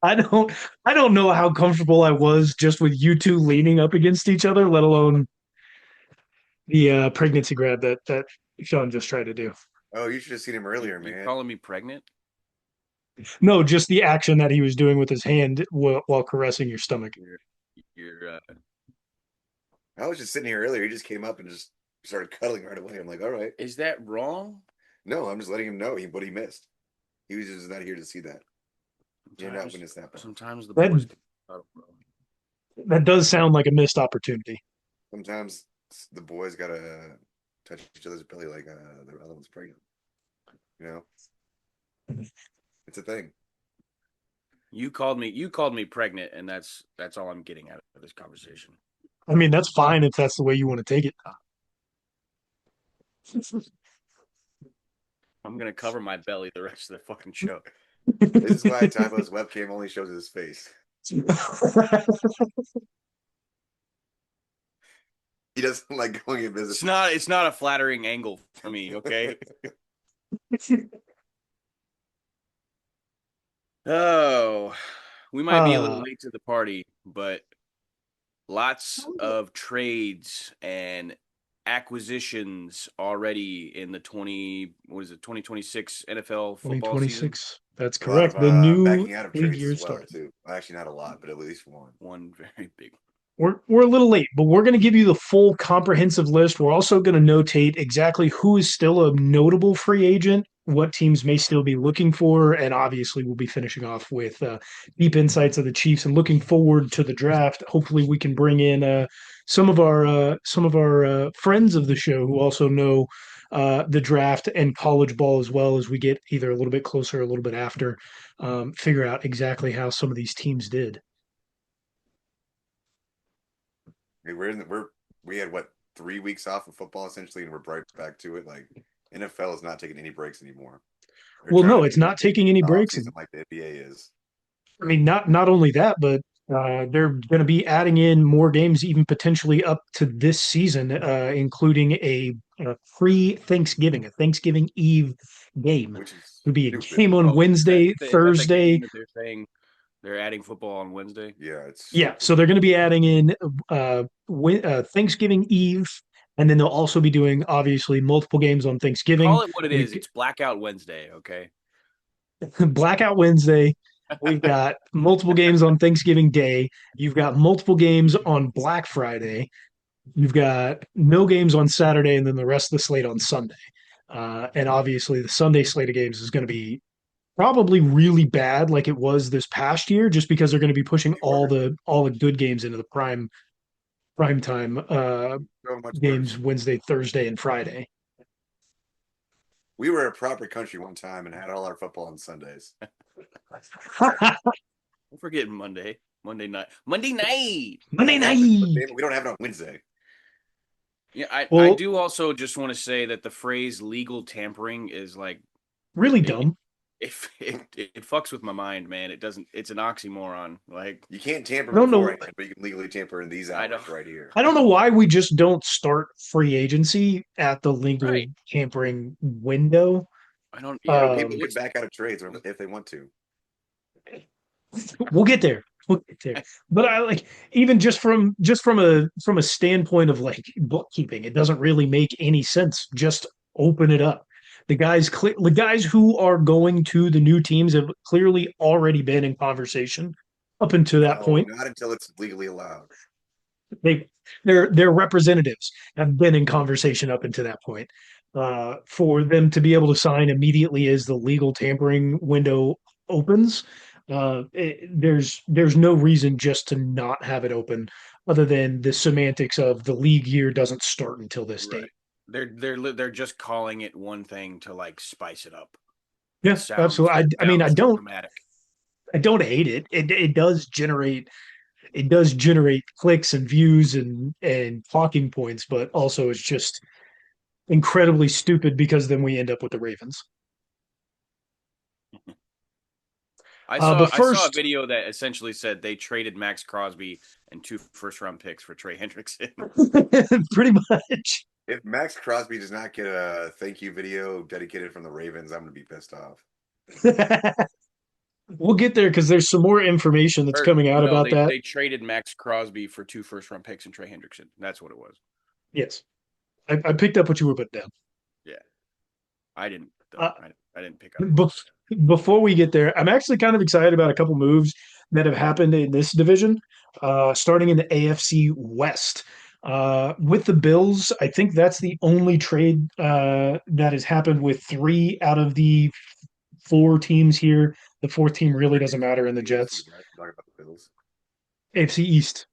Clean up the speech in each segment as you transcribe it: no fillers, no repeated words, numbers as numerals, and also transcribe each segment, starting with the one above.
I don't I don't know how comfortable I was just with you two leaning up against each other, let alone the pregnancy grab that Sean just tried to do. Oh, you should have seen him earlier, You man. calling me pregnant? No, just the action that he was doing with his hand while caressing your stomach. You're, you're I was just sitting here earlier. He just came up and just started cuddling right away. I'm like, all right. is that wrong? No, I'm just letting him know what he missed. He was just not here to see that. You're not Sometimes, witness that part. sometimes the boys That get out of bro. that does sound like a missed opportunity. Sometimes the boys gotta touch each other's belly like the other one's pregnant. You know, it's a thing. You called me pregnant, and that's all I'm getting out of this conversation. I mean, that's fine if that's the way you want to take it. I'm gonna cover my belly the rest of the fucking show. This is why Tybo's webcam only shows his face. He doesn't like going in business. It's not a flattering angle for me, okay? Oh, we might be a little uh, late to the party, but lots of trades and acquisitions already in the 2026 NFL football season. 2026. That's A lot of correct. The new backing out of league trades year as well started. too. Actually, not a lot, but at least one. One very big one. We're a little late, but we're going to give you the full comprehensive list. We're also going to notate exactly who is still a notable free agent, what teams may still be looking for, and obviously we'll be finishing off with deep insights of the Chiefs and looking forward to the draft. Hopefully, we can bring in some of our friends of the show who also know the draft and college ball as well as we get either a little bit closer, or a little bit after, figure out exactly how some of these teams did. I mean, we had what 3 weeks off of football essentially, and we're right back to it. Like NFL is not taking any breaks anymore. They're Well, trying no, to it's make not taking any the off breaks. season like the NBA is. I mean, not only that, but they're going to be adding in more games, even potentially up to this season, including a pre-Thanksgiving, a Thanksgiving Eve game. Which is It'll be a stupid. game on Oh, Wednesday, is that the game Thursday. that they're saying they're adding football on Wednesday? Yeah, it's Yeah, stupid. so they're going to be adding in Thanksgiving Eve, and then they'll also be doing obviously multiple games on Thanksgiving. Call it what it We've is. It's Blackout Wednesday, okay? Blackout Wednesday. We've got multiple games on Thanksgiving Day. You've got multiple games on Black Friday. You've got no games on Saturday, and then the rest of the slate on Sunday. And obviously, the Sunday slate of games is going to be probably really bad, like it was this past year, just because they're going to be pushing Way all worse. the good games into the prime time So much games worse. Wednesday, Thursday, and Friday. We were a proper country one time and had all our football on Sundays. Don't forget Monday. Monday night. Monday night. Monday That happens, but night. we don't have it on Wednesday. Yeah, I Well, do also just want to say that the phrase legal tampering is like really it dumb. it fucks with my mind, man. It doesn't it's an oxymoron. Like You can't tamper I don't know. beforehand, but you can legally tamper in these I don't hours right here. I don't know why we just don't start free agency at the legal right. tampering window. I don't You know, yeah, people Um, can what's back out of trades if they want to. we'll get there. We'll get there. But I like even just from a standpoint of like bookkeeping, it doesn't really make any sense. Just open it up. The guys who are going to the new teams have clearly already been in conversation up until that No, point. not until it's legally allowed. They their representatives have been in conversation up until that point. For them to be able to sign immediately as the legal tampering window opens, there's no reason just to not have it open, other than the semantics of the league year doesn't start until this right. date. They're just calling it one thing to like spice it up. It Yeah, sounds absolutely. it I mean, sounds dramatic. I don't hate it. It does generate clicks and views and talking points, but also it's just incredibly stupid because then we end up with the Ravens. I But saw I saw a first, video that essentially said they traded Max Crosby and 2 first round picks for Trey Hendrickson. pretty much, If Max Crosby does not get a thank you video dedicated from the Ravens, I'm going to be pissed off. We'll get there because there's some more information that's coming out No, about that. they traded Max Crosby for 2 first-round picks and Trey Hendrickson. That's what it was. Yes, I picked up what you were putting down. Yeah, I didn't. Though. Uh, I didn't pick up. Before we get there, I'm actually kind of excited about a couple moves that have happened in this division, starting in the AFC West. With the Bills, I think that's the only trade that has happened with 3 out of the 4 teams here. The 4th team really doesn't matter in the Jets. Talk about the Bills. AFC East.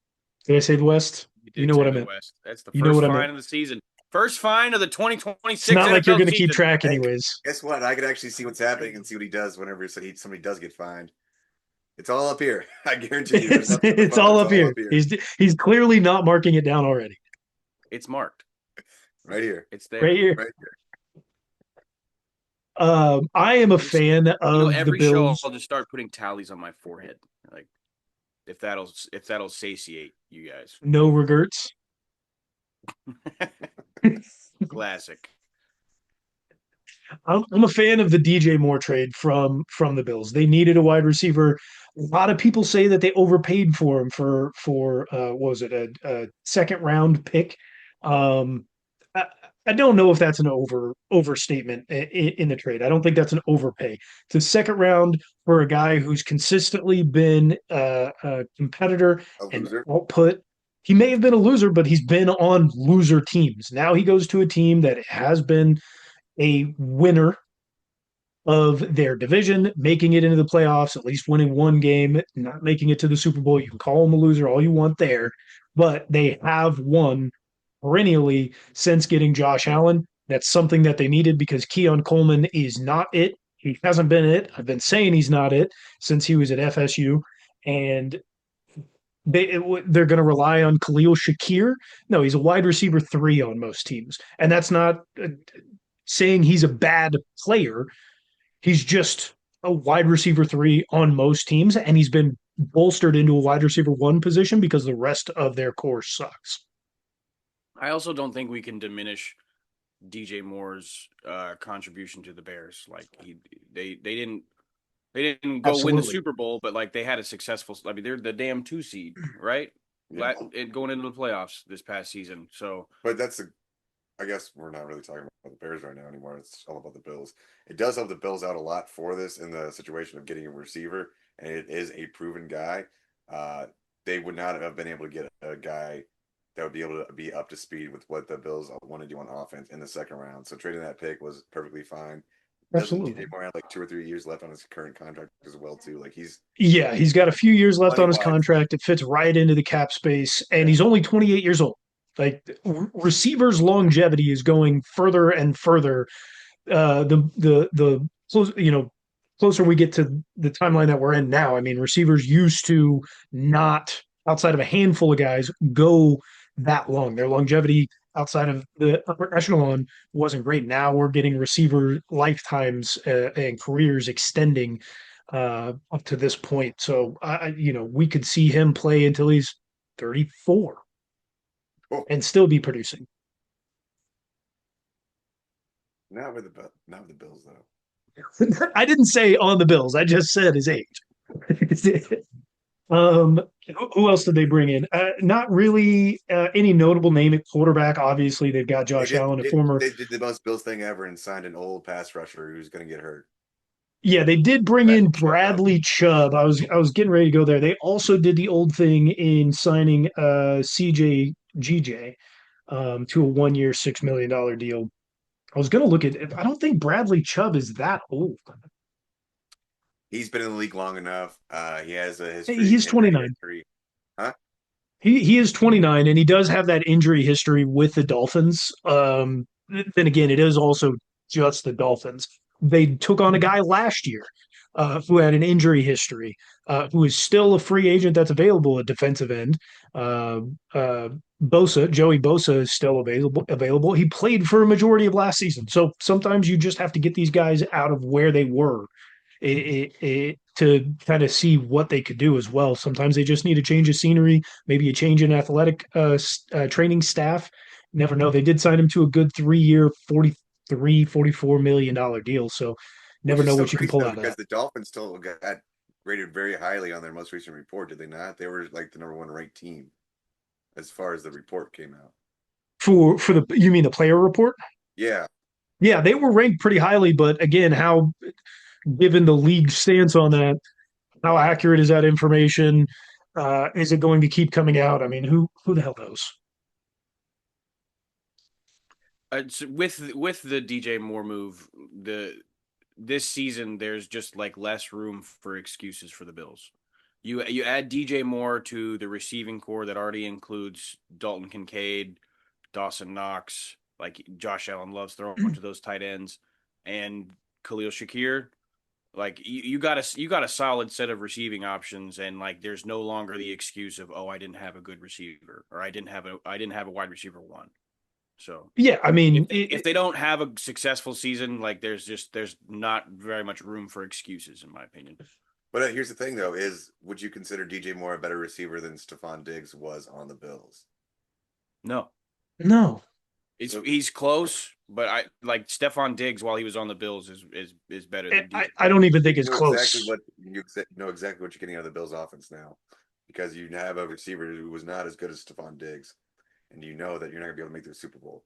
Did I say the West? You know what I meant. West. That's the You know first what I fine meant. of the season. First fine of the 2026 It's not like you're going to keep season. track Hey, anyways. Guess what? I could actually see what's happening and see what he does whenever somebody does get fined. It's all up here. I guarantee you. It's all up here. He's clearly not marking it down already. It's marked. Right here. It's there. Right here. Right here. I am a fan of every the show Bills. I'll just start putting tallies on my forehead, like if that'll satiate you guys. No regrets. Classic. I'm a fan of the DJ Moore trade from the Bills. They needed a wide receiver. A lot of people say that they overpaid for him for what was it, a second round pick. I, I don't know if that's an overstatement in the trade. I don't think that's an overpay. It's a second round for a guy who's consistently been a competitor and output. He may have been a loser, but he's been on loser teams. Now he goes to a team that has been a winner of their division, making it into the playoffs, at least winning one game, not making it to the Super Bowl. You can call them a loser all you want there, but they have won perennially since getting Josh Allen. That's something that they needed because Keon Coleman is not it. He hasn't been it. I've been saying he's not it since he was at FSU. And they're going to rely on Khalil Shakir. No, he's a wide receiver 3 on most teams. And that's not saying he's a bad player. He's just a wide receiver 3 on most teams, and he's been bolstered into a wide receiver 1 position because the rest of their core sucks. I also don't think we can diminish DJ Moore's contribution to the Bears. Like they didn't go Absolutely. win the Super Bowl, but like they had a successful. I mean, they're the damn 2 seed, right? Yeah. Going into the playoffs this past season. So, but I guess we're not really talking about the Bears right now anymore. It's all about the Bills. It does help the Bills out a lot for this in the situation of getting a receiver, and it is a proven guy. They would not have been able to get a guy that would be able to be up to speed with what the Bills want to do on offense in the second round. So trading that pick was perfectly fine. Absolutely. DJ Moore have like 2 or 3 years left on his current contract as well too. Like he's got a few years left on his money-wise. contract. It fits right into the cap space, and he's only 28 years old. Like receivers' longevity is going further and further. The closer we get to the timeline that we're in now. I mean, receivers used to not, outside of a handful of guys, go that long. Their longevity outside of the upper echelon wasn't great. Now we're getting receiver lifetimes and careers extending up to this point. So we could see him play until he's 34 and still be producing. Not with the Bills though. I didn't say on the Bills. I just said his age. Who else did they bring in? Not really any notable name at quarterback. Obviously, they've got Josh Allen, a former. They did the most Bills thing ever and signed an old pass rusher who's going to get hurt. Yeah, they did bring in Bradley Chubb. I was getting ready to go there. They also did the old thing in signing CJ GJ to a 1-year, $6 million deal. I was going to look at it. I don't think Bradley Chubb is that old. He's been in the league long enough. He has a history. He's 29. Huh? He is 29, and he does have that injury history with the Dolphins. Then again, it is also just the Dolphins. They took on a guy last year who had an injury history, who is still a free agent that's available at defensive end. Joey Bosa is still available. He played for a majority of last season. So sometimes you just have to get these guys out of where they were to kind of see what they could do as well. Sometimes they just need a change of scenery, maybe a change in athletic training staff. Never know. They did sign him to a good 3-year, $44 million deal. So Never Which is know so what you can crazy pull though, out of because that. the Dolphins still got rated very highly on their most recent report, did they not? They were like the number one ranked team as far as the report came out. For the you mean the player report? Yeah, Yeah, they were ranked pretty highly, but again, how given the league stance on that, how accurate is that information? Is it going to keep coming out? I mean, who the hell knows? With the DJ Moore move, this season there's just like less room for excuses for the Bills. You add DJ Moore to the receiving core that already includes Dalton Kincaid, Dawson Knox, like Josh Allen loves throwing to those tight ends, and Khalil Shakir. Like you got a solid set of receiving options, and like there's no longer the excuse of, oh, I didn't have a good receiver, or I didn't have a wide receiver one. So Yeah, I mean, if they don't have a successful season, like there's not very much room for excuses, in my opinion. but here's the thing though: is would you consider DJ Moore a better receiver than Stephon Diggs was on the Bills? No, no. he's close, but I like Stephon Diggs while he was on the Bills is better than DJ. I don't even think You it's know close. exactly what you know exactly what you're getting out of the Bills offense now, because you have a receiver who was not as good as Stephon Diggs, and you know that you're not gonna be able to make the Super Bowl.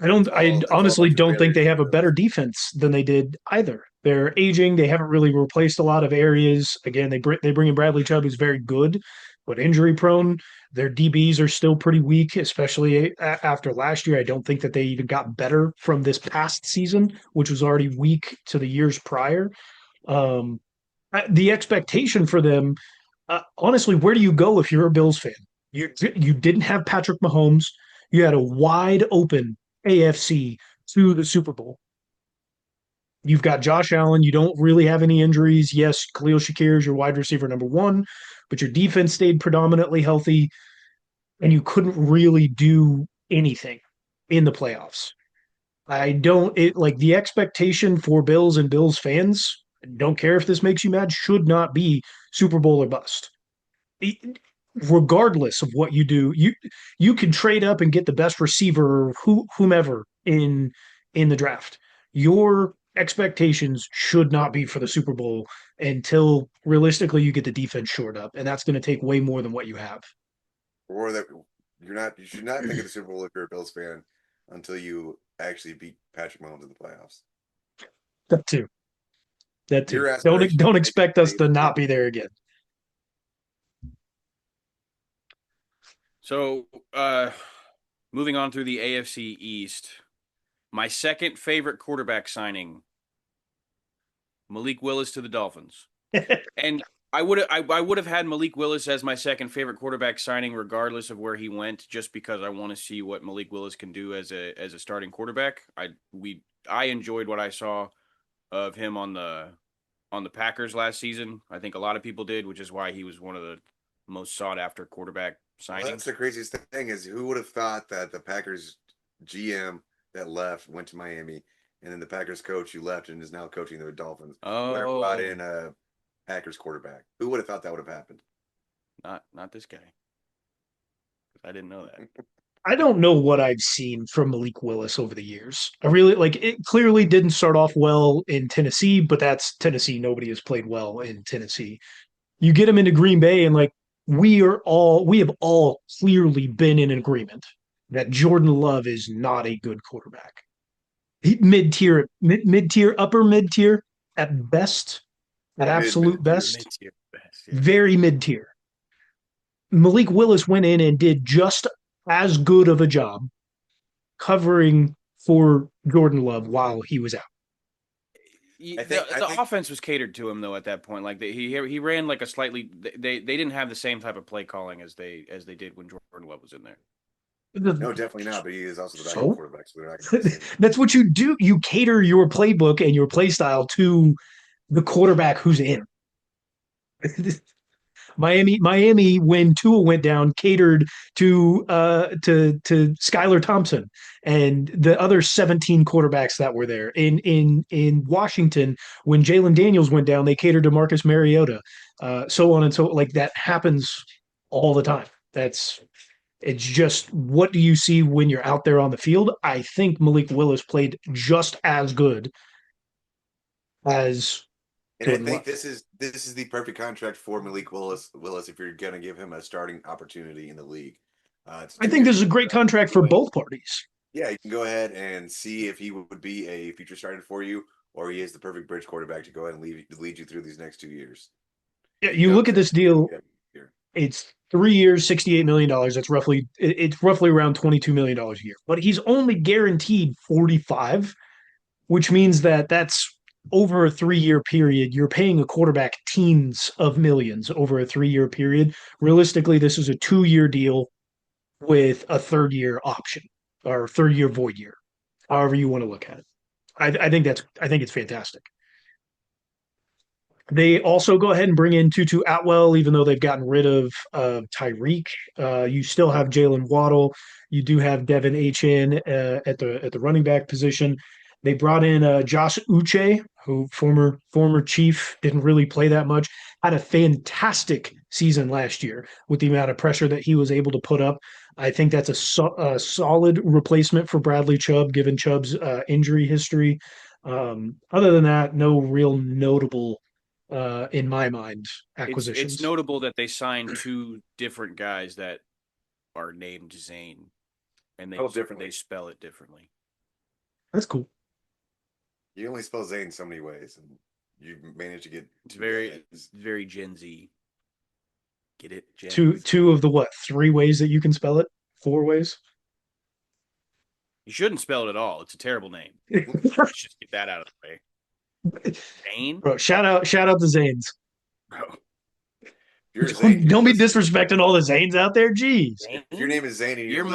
I That's all a honestly bunch of don't think failures they for have the a better Bills. defense than they did either. They're aging. They haven't really replaced a lot of areas. Again, they bring in Bradley Chubb, who's very good, but injury prone. Their DBs are still pretty weak, especially after last year. I don't think that they even got better from this past season, which was already weak to the years prior. Um, the expectation for them, honestly, where do you go if you're a Bills fan? You didn't have Patrick Mahomes. You had a wide open AFC to the Super Bowl. You've got Josh Allen. You don't really have any injuries. Yes, Khalil Shakir is your wide receiver number one, but your defense stayed predominantly healthy, and you couldn't really do anything in the playoffs. I don't it like the expectation for Bills and Bills fans. Don't care if this makes you mad. Should not be Super Bowl or bust. Regardless of what you do, you can trade up and get the best receiver or whomever in the draft. Your expectations should not be for the Super Bowl until realistically you get the defense shored up, and that's going to take way more than what you have. Or that you should not think of the Super Bowl if you're a Bills fan until you actually beat Patrick Mahomes in the playoffs. That too. That too. Your aspiration Don't to make expect it us to not be there again. So, moving on through the AFC East, my second favorite quarterback signing, Malik Willis to the Dolphins. And I would have had Malik Willis as my second favorite quarterback signing, regardless of where he went, just because I want to see what Malik Willis can do as a starting quarterback. I enjoyed what I saw of him on the Packers last season. I think a lot of people did, which is why he was one of the most sought after quarterback signings. Well, that's the craziest thing is who would have thought that the Packers GM that left went to Miami, and then the Packers coach who left and is now coaching the Dolphins brought in a Packers quarterback. Who would have thought that would have happened? Not this guy. I didn't know that. I don't know what I've seen from Malik Willis over the years. I really like it clearly didn't start off well in Tennessee, but that's Tennessee. Nobody has played well in Tennessee. You get him into Green Bay, and like we have all clearly been in agreement that Jordan Love is not a good quarterback. Mid tier, upper mid tier at best, at absolute best, Mid-tier best, yeah. very mid tier. Malik Willis went in and did just as good of a job covering for Jordan Love while he was out. The offense was catered to him though at that point. Like he ran like a slightly they didn't have the same type of play calling as they did when Jordan Love was in there. No, definitely not. But he is also the backup quarterback, so they're not going to. That's what you do. You cater your playbook and your play style to the quarterback who's in. Miami, when Tua went down, catered to Skylar Thompson and the other 17 quarterbacks that were there. In Washington, when Jalen Daniels went down, they catered to Marcus Mariota. So on and so like that happens all the time. It's just what do you see when you're out there on the field? I think Malik Willis played just as good as And I Jordan think Love. this is the perfect contract for Malik Willis. Willis, if you're gonna give him a starting opportunity in the league, it's a I think 2 year this is a great contract. contract for both parties. Yeah, you can go ahead and see if he would be a future starter for you, or he is the perfect bridge quarterback to go ahead and lead you through these next 2 years. Yeah, He you look knows at that this deal. here. It's 3 years, $68 million. That's it's roughly around $22 million a year. But he's only guaranteed 45, which means that that's over a 3 year period. You're paying a quarterback teens of millions over a 3 year period. Realistically, this is a 2 year deal with a third year option or third year void year, however you want to look at it. I think it's fantastic. They also go ahead and bring in Tutu Atwell, even though they've gotten rid of Tyreek. You still have Jalen Waddle. You do have Devin Achan at the running back position. They brought in Josh Uche, who former Chief, didn't really play that much. Had a fantastic season last year with the amount of pressure that he was able to put up. I think that's a solid replacement for Bradley Chubb, given Chubb's injury history. Other than that, no real notable in my mind, It's acquisitions. notable that they signed two different guys that are named Zane, and they spell it differently. That's cool. You only spell Zane so many ways, and you managed to get It's very Gen Z. Get it? Gen Two of the what? 3 ways that you can spell it? 4 ways? You shouldn't spell it at all. It's a terrible name. Let's just get that out of the way. Zane? Bro, shout out the Zanes. Bro. Don't be disrespecting all the Zanes out there. Jeez. Zane? If your name is Zane and your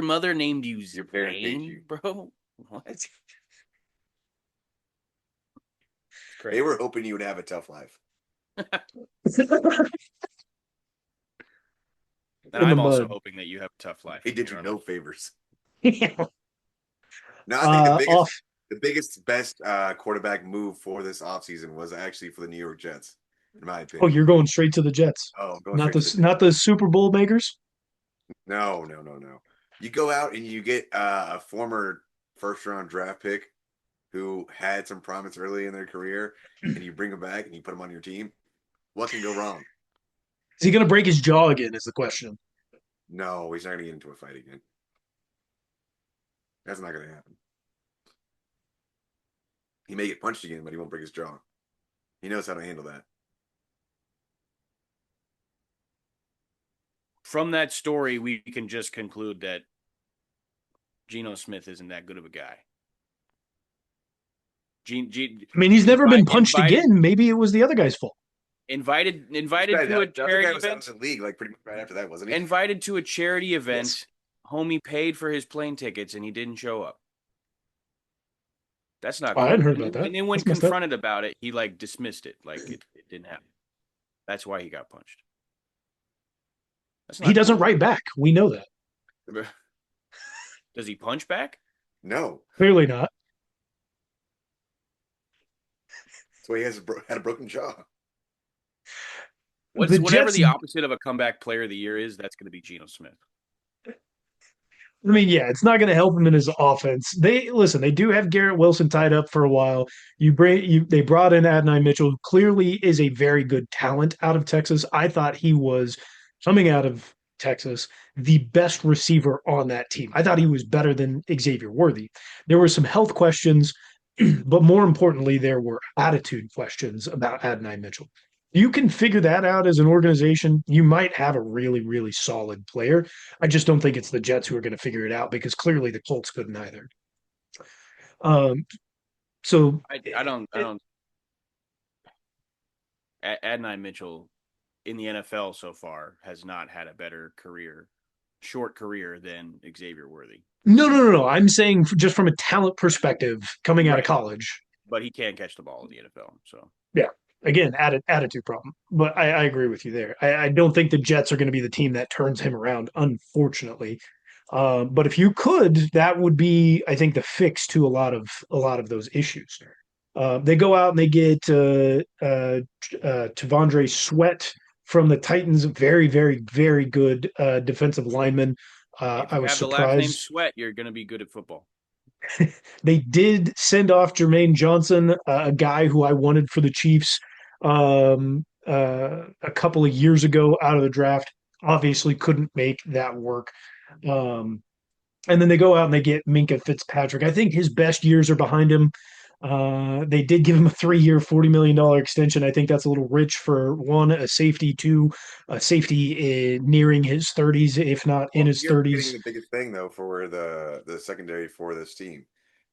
mother named you your parents hate Zane, you. bro. What? They were hoping you would have a tough life. And I'm also hoping that you have a tough life. He did you no favors. Yeah. No, I think the biggest, best quarterback move for this offseason was actually for the New York Jets, in my opinion. Oh, you're going straight to the Jets. Oh, not the Super Bowl makers? No. You go out and you get a former first-round draft pick who had some promise early in their career, and you bring him back and you put him on your team. What can go wrong? Is he going to break his jaw again? Is the question. No, he's not going to get into a fight again. That's not going to happen. He may get punched again, but he won't break his jaw. He knows how to handle that. From that story, we can just conclude that Geno Smith isn't that good of a guy. I mean, he's never been punched again. Maybe it was the other guy's fault. Invited to a charity event. In the league, like pretty much right after that, wasn't he? Invited to a charity event. Yes. Homie paid for his plane tickets and he didn't show up. That's not. Oh, I hadn't heard about that. And then when confronted about it, he like dismissed it, like it didn't happen. That's why he got punched. He doesn't write back. We know that. Does he punch back? No, clearly not. That's why he had a broken jaw. Whatever the opposite of a comeback player of the year is, that's going to be Geno Smith. I mean, yeah, it's not going to help him in his offense. They do have Garrett Wilson tied up for a while. They brought in Adonai Mitchell, who clearly is a very good talent out of Texas. I thought he was coming out of Texas the best receiver on that team. I thought he was better than Xavier Worthy. There were some health questions, but more importantly, there were attitude questions about Adonai Mitchell. You can figure that out as an organization. You might have a really, really solid player. I just don't think it's the Jets who are going to figure it out because clearly the Colts couldn't either. So I don't. Adonai Mitchell in the NFL so far has not had a better short career than Xavier Worthy. No. I'm saying just from a talent perspective, coming out of college. But he can't catch the ball in the NFL. So yeah. Again, attitude problem. But I agree with you there. I don't think the Jets are going to be the team that turns him around, unfortunately. But if you could, that would be, I think, the fix to a lot of those issues. They go out and they get T'Vondre Sweat from the Titans. Very, very, very good defensive lineman. I was surprised. If you have the last name Sweat, you're going to be good at football. They did send off Jermaine Johnson, a guy who I wanted for the Chiefs a couple of years ago out of the draft. Obviously, couldn't make that work. Um, and then they go out and they get Minka Fitzpatrick. I think his best years are behind him. They did give him a 3-year, $40 million extension. I think that's a little rich for one, a safety, two, a safety nearing his 30s, if not in Well, his you're forgetting 30s. the biggest thing though for the secondary for this team.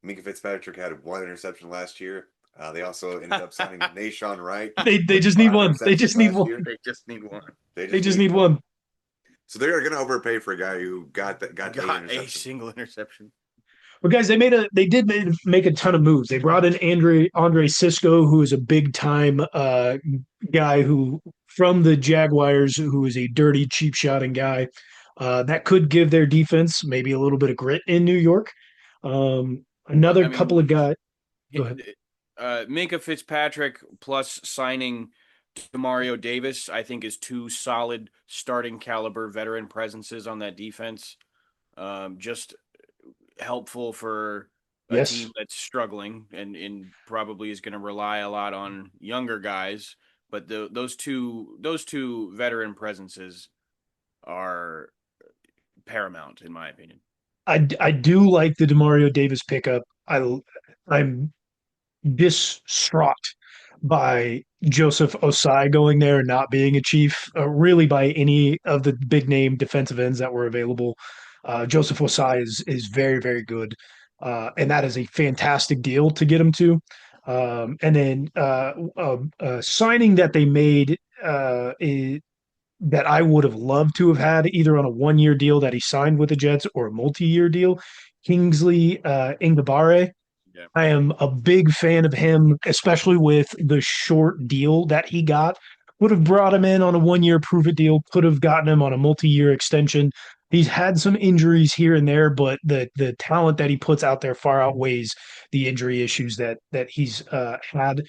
Minka Fitzpatrick had 1 interception last year. They also ended up signing Nashawn Wright They with just need 5 one. They interceptions just need last one. year. They just need one. They just need one. So they're going to overpay for a guy who got 8 Got a interceptions. single interception. Well, guys, they did make a ton of moves. They brought in Andre Cisco, who is a big time guy who from the Jaguars, who is a dirty, cheap shotting guy. That could give their defense maybe a little bit of grit in New York. Another I couple of mean, guys. Go ahead. Minka Fitzpatrick plus signing Demario Davis, I think, is two solid starting caliber veteran presences on that defense. Just helpful for a Yes. team that's struggling and probably is going to rely a lot on younger guys. But those two veteran presences are paramount in my opinion. I do like the Demario Davis pickup. I'm distraught by Joseph Osai going there and not being a Chief, really by any of the big name defensive ends that were available. Joseph Osai is very, very good. And that is a fantastic deal to get him to. And then signing that they made that I would have loved to have had either on a 1-year deal that he signed with the Jets or a multi-year deal. Kingsley Ingabare. Yeah. I am a big fan of him, especially with the short deal that he got. Would have brought him in on a 1-year prove it deal, could have gotten him on a multi-year extension. He's had some injuries here and there, but the talent that he puts out there far outweighs the injury issues that he's had.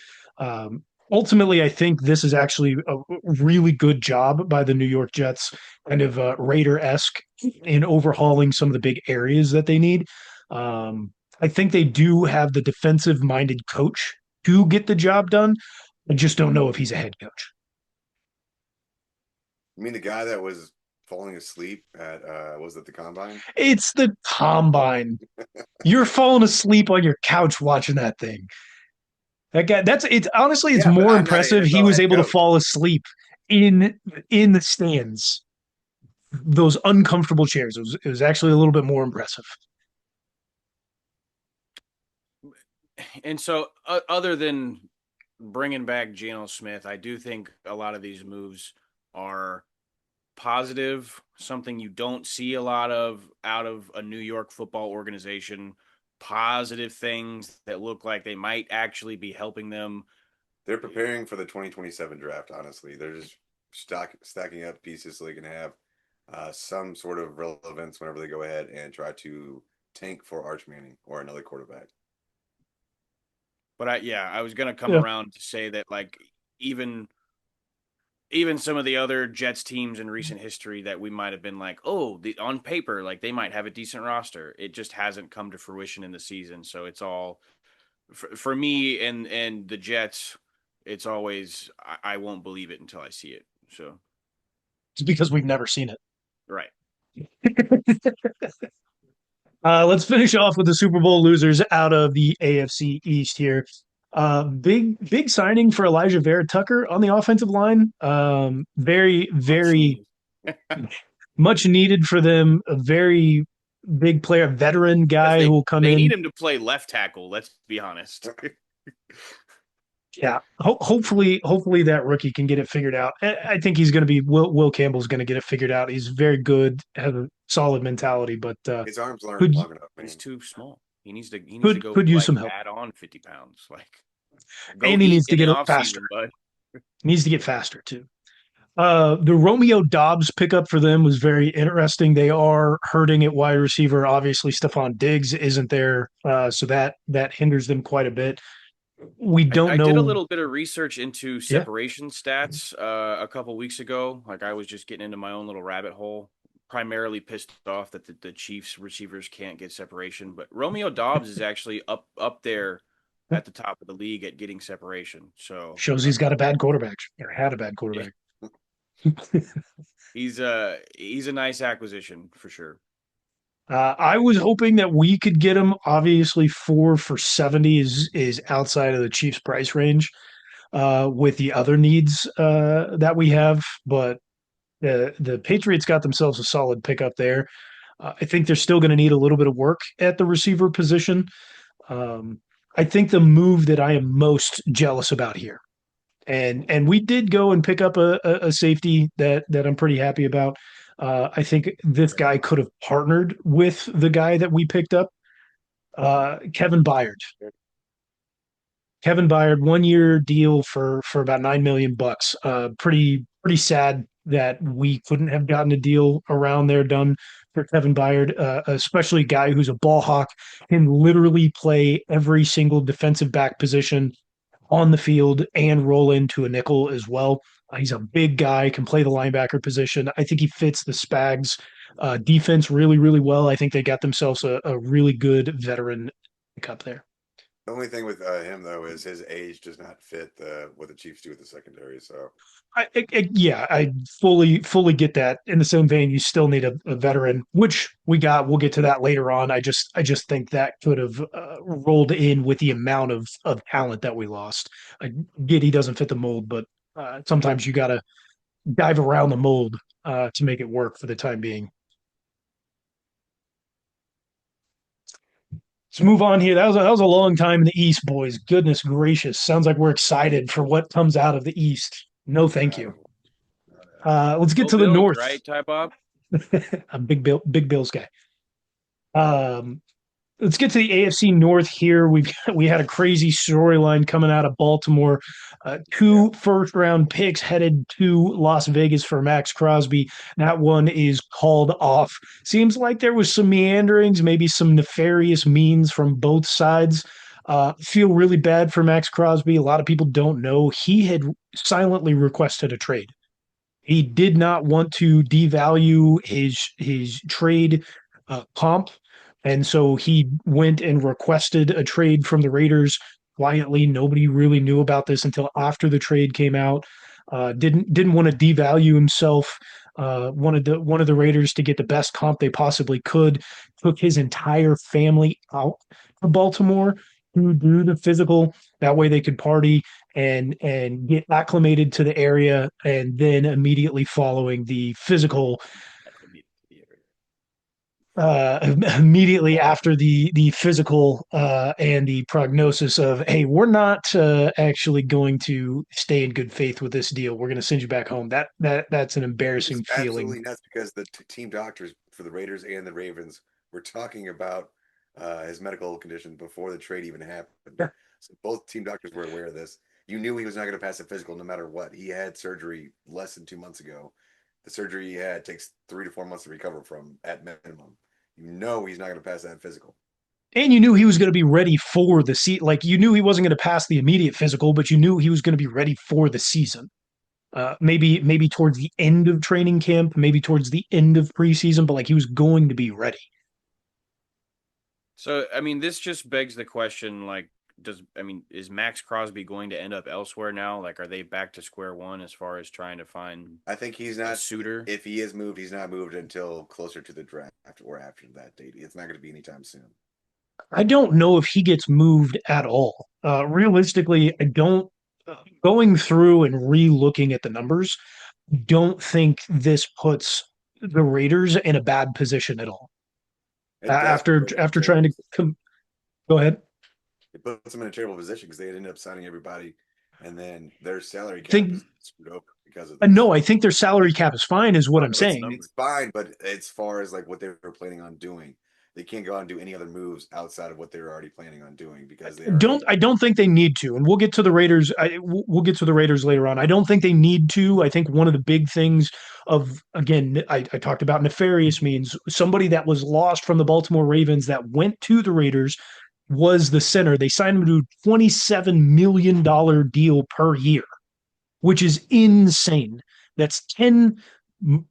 Ultimately, I think this is actually a really good job by the New York Jets, kind of Raider-esque in overhauling some of the big areas that they need. I think they do have the defensive-minded coach to get the job done. I just don't know if he's a head coach. I mean, the guy that was falling asleep at was it the combine? It's the combine. You're falling asleep on your couch watching that thing. That guy, it's honestly, it's Yeah, but more I'm not an impressive he NFL was head able to coach. fall asleep in the stands. Those uncomfortable chairs. It was actually a little bit more impressive. And so, other than bringing back Geno Smith, I do think a lot of these moves are positive, something you don't see a lot of out of a New York football organization. Positive things that look like they might actually be helping them. They're preparing for the 2027 draft. Honestly, they're just stacking up pieces so they can have some sort of relevance whenever they go ahead and try to tank for Arch Manning or another quarterback. But I was gonna come Yeah. around to say that like even some of the other Jets teams in recent history that we might have been like, oh, on paper, like they might have a decent roster. It just hasn't come to fruition in the season. So it's all for me and the Jets. It's always I won't believe it until I see it. So It's because we've never seen it. right. Let's finish off with the Super Bowl losers out of the AFC East here. Big signing for Elijah Vera Tucker on the offensive line. Very much needed for them. A very big player, veteran guy who will come They in. need him to play left tackle. Let's be honest. Yeah, hopefully that rookie can get it figured out. I think he's going to be Will Campbell's going to get it figured out. He's very good, has a solid mentality, but His arms aren't could long enough, man. He's too small. He needs to go could use like, some help. add on 50 pounds. Like go And he eat needs to in get the it off faster. season, bud. Needs to get faster too. The Romeo Dobbs pickup for them was very interesting. They are hurting at wide receiver. Obviously, Stephon Diggs isn't there, so that hinders them quite a bit. We don't I know. did a little bit of research into Yeah. separation stats a couple weeks ago. Like I was just getting into my own little rabbit hole primarily pissed off that the Chiefs receivers can't get separation, but Romeo Dobbs is actually up there at the top of the league at getting separation. So Shows he's got a bad quarterback or had a bad yeah, quarterback. he's a nice acquisition for sure. I was hoping that we could get him. Obviously, 4 for $70 is outside of the Chiefs' price range with the other needs that we have. But the Patriots got themselves a solid pickup there. I think they're still going to need a little bit of work at the receiver position. Um, I think the move that I am most jealous about here, and we did go and pick up a safety that I'm pretty happy about. I think this guy could have partnered with the guy that we picked up, Kevin Byard. Kevin Byard, 1 year deal for about $9 million. Pretty sad that we couldn't have gotten a deal around there done for Kevin Byard, especially a guy who's a ball hawk, can literally play every single defensive back position on the field and roll into a nickel as well. He's a big guy, can play the linebacker position. I think he fits the Spags defense really, really well. I think they got themselves a really good veteran pickup there. The only thing with him though is his age does not fit what the Chiefs do with the secondary. So Yeah, I fully get that. In the same vein, you still need a veteran, which we got. We'll get to that later on. I just think that could have rolled in with the amount of talent that we lost. I get he doesn't fit the mold, but sometimes you got to dive around the mold to make it work for the time being. Let's move on here. That was a long time in the East, boys. Goodness gracious. Sounds like we're excited for what comes out of the East. No, thank you. Let's get to the Bills, North. right, Ty Bob? A big Bills guy. Let's get to the AFC North here. We had a crazy storyline coming out of Baltimore. 2 first-round picks headed to Las Vegas for Max Crosby. That one is called off. Seems like there was some meanderings, maybe some nefarious means from both sides. Feel really bad for Max Crosby. A lot of people don't know he had silently requested a trade. He did not want to devalue his trade comp, and so he went and requested a trade from the Raiders quietly. Nobody really knew about this until after the trade came out. Didn't want to devalue himself. Wanted one of the Raiders to get the best comp they possibly could. Took his entire family out to Baltimore to do the physical. That way they could party and get acclimated to the area, and then immediately following the physical, immediately after the physical and the prognosis of, hey, we're not actually going to stay in good faith with this deal. We're going to send you back home. That's an embarrassing feeling. Absolutely nuts because the team doctors for the Raiders and the Ravens were talking about his medical condition before the trade even happened. Yeah. So both team doctors were aware of this. You knew he was not going to pass a physical no matter what. He had surgery less than 2 months ago. The surgery he had takes 3 to 4 months to recover from at minimum. You know he's not going to pass that physical. And you knew he was going to be ready for the season. Like, you knew he wasn't going to pass the immediate physical, but you knew he was going to be ready for the season. Maybe towards the end of training camp, maybe towards the end of preseason, but like he was going to be ready. So, I mean, this just begs the question, like, is Max Crosby going to end up elsewhere now? Like, are they back to square one as far as trying to find I think he's not a suitor? If he is moved, he's not moved until closer to the draft or after that date. It's not going to be anytime soon. I don't know if he gets moved at all. Realistically, I don't. Going through and re-looking at the numbers, don't think this puts the Raiders in a bad position at all. After trying to go ahead. It puts them in a terrible position because they ended up signing everybody, and then their salary cap Think- is screwed over because of this. No, I think their salary cap is fine, is what I'm saying. It's fine, but as far as like what they were planning on doing, they can't go out and do any other moves outside of what they were already planning on doing because they I don't think they need to, and we'll get to the Raiders. We'll get to the Raiders later on. I don't think they need to. I think one of the big things I talked about nefarious means, somebody that was lost from the Baltimore Ravens that went to the Raiders was the center. They signed him to a $27 million deal per year, which is insane. That's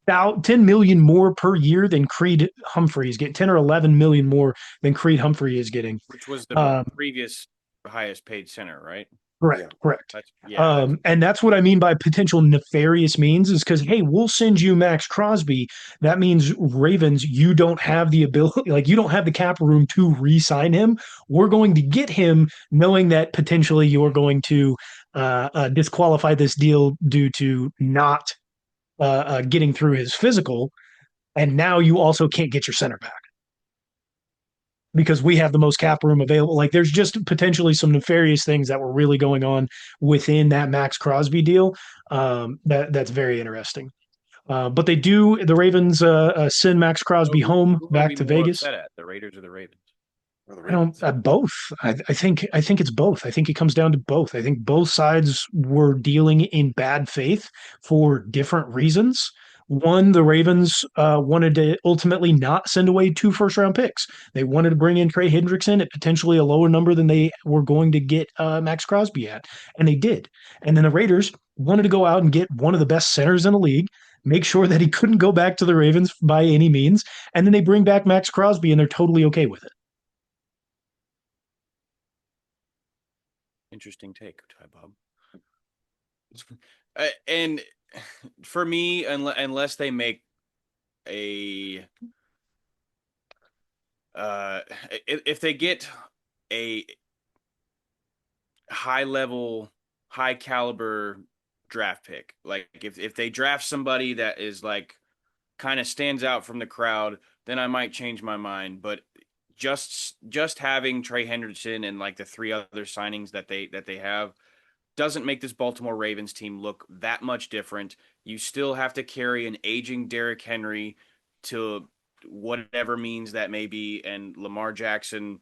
about 10 million more per year than Creed Humphrey is getting, 10 or 11 million more than Creed Humphrey is getting. which was the Um, previous highest paid center, right? correct, correct. That's And that's what I mean by potential nefarious means is because, hey, we'll send you Max Crosby. That means Ravens, you don't have the ability, like you don't have the cap room to re-sign him. We're going to get him knowing that potentially you're going to disqualify this deal due to not getting through his physical. And now you also can't get your center back because we have the most cap room available. Like there's just potentially some nefarious things that were really going on within that Max Crosby deal. That's very interesting. But the Ravens send Max Crosby home who are back we to more Vegas. upset at, the Raiders or the Ravens? Or the I don't Ravens. both. I think it's both. I think it comes down to both. I think both sides were dealing in bad faith for different reasons. One, the Ravens wanted to ultimately not send away 2 first-round picks. They wanted to bring in Trey Hendrickson at potentially a lower number than they were going to get Max Crosby at, and they did. And then the Raiders wanted to go out and get one of the best centers in the league, make sure that he couldn't go back to the Ravens by any means, and then they bring back Max Crosby, and they're totally okay with it. Interesting take, Ty Bob. And for me, unless they make a if they get a high level, high caliber draft pick, like if they draft somebody that is like kind of stands out from the crowd, then I might change my mind. But just having Trey Hendrickson and like the 3 other signings that they have doesn't make this Baltimore Ravens team look that much different. You still have to carry an aging Derrick Henry to whatever means that may be, and Lamar Jackson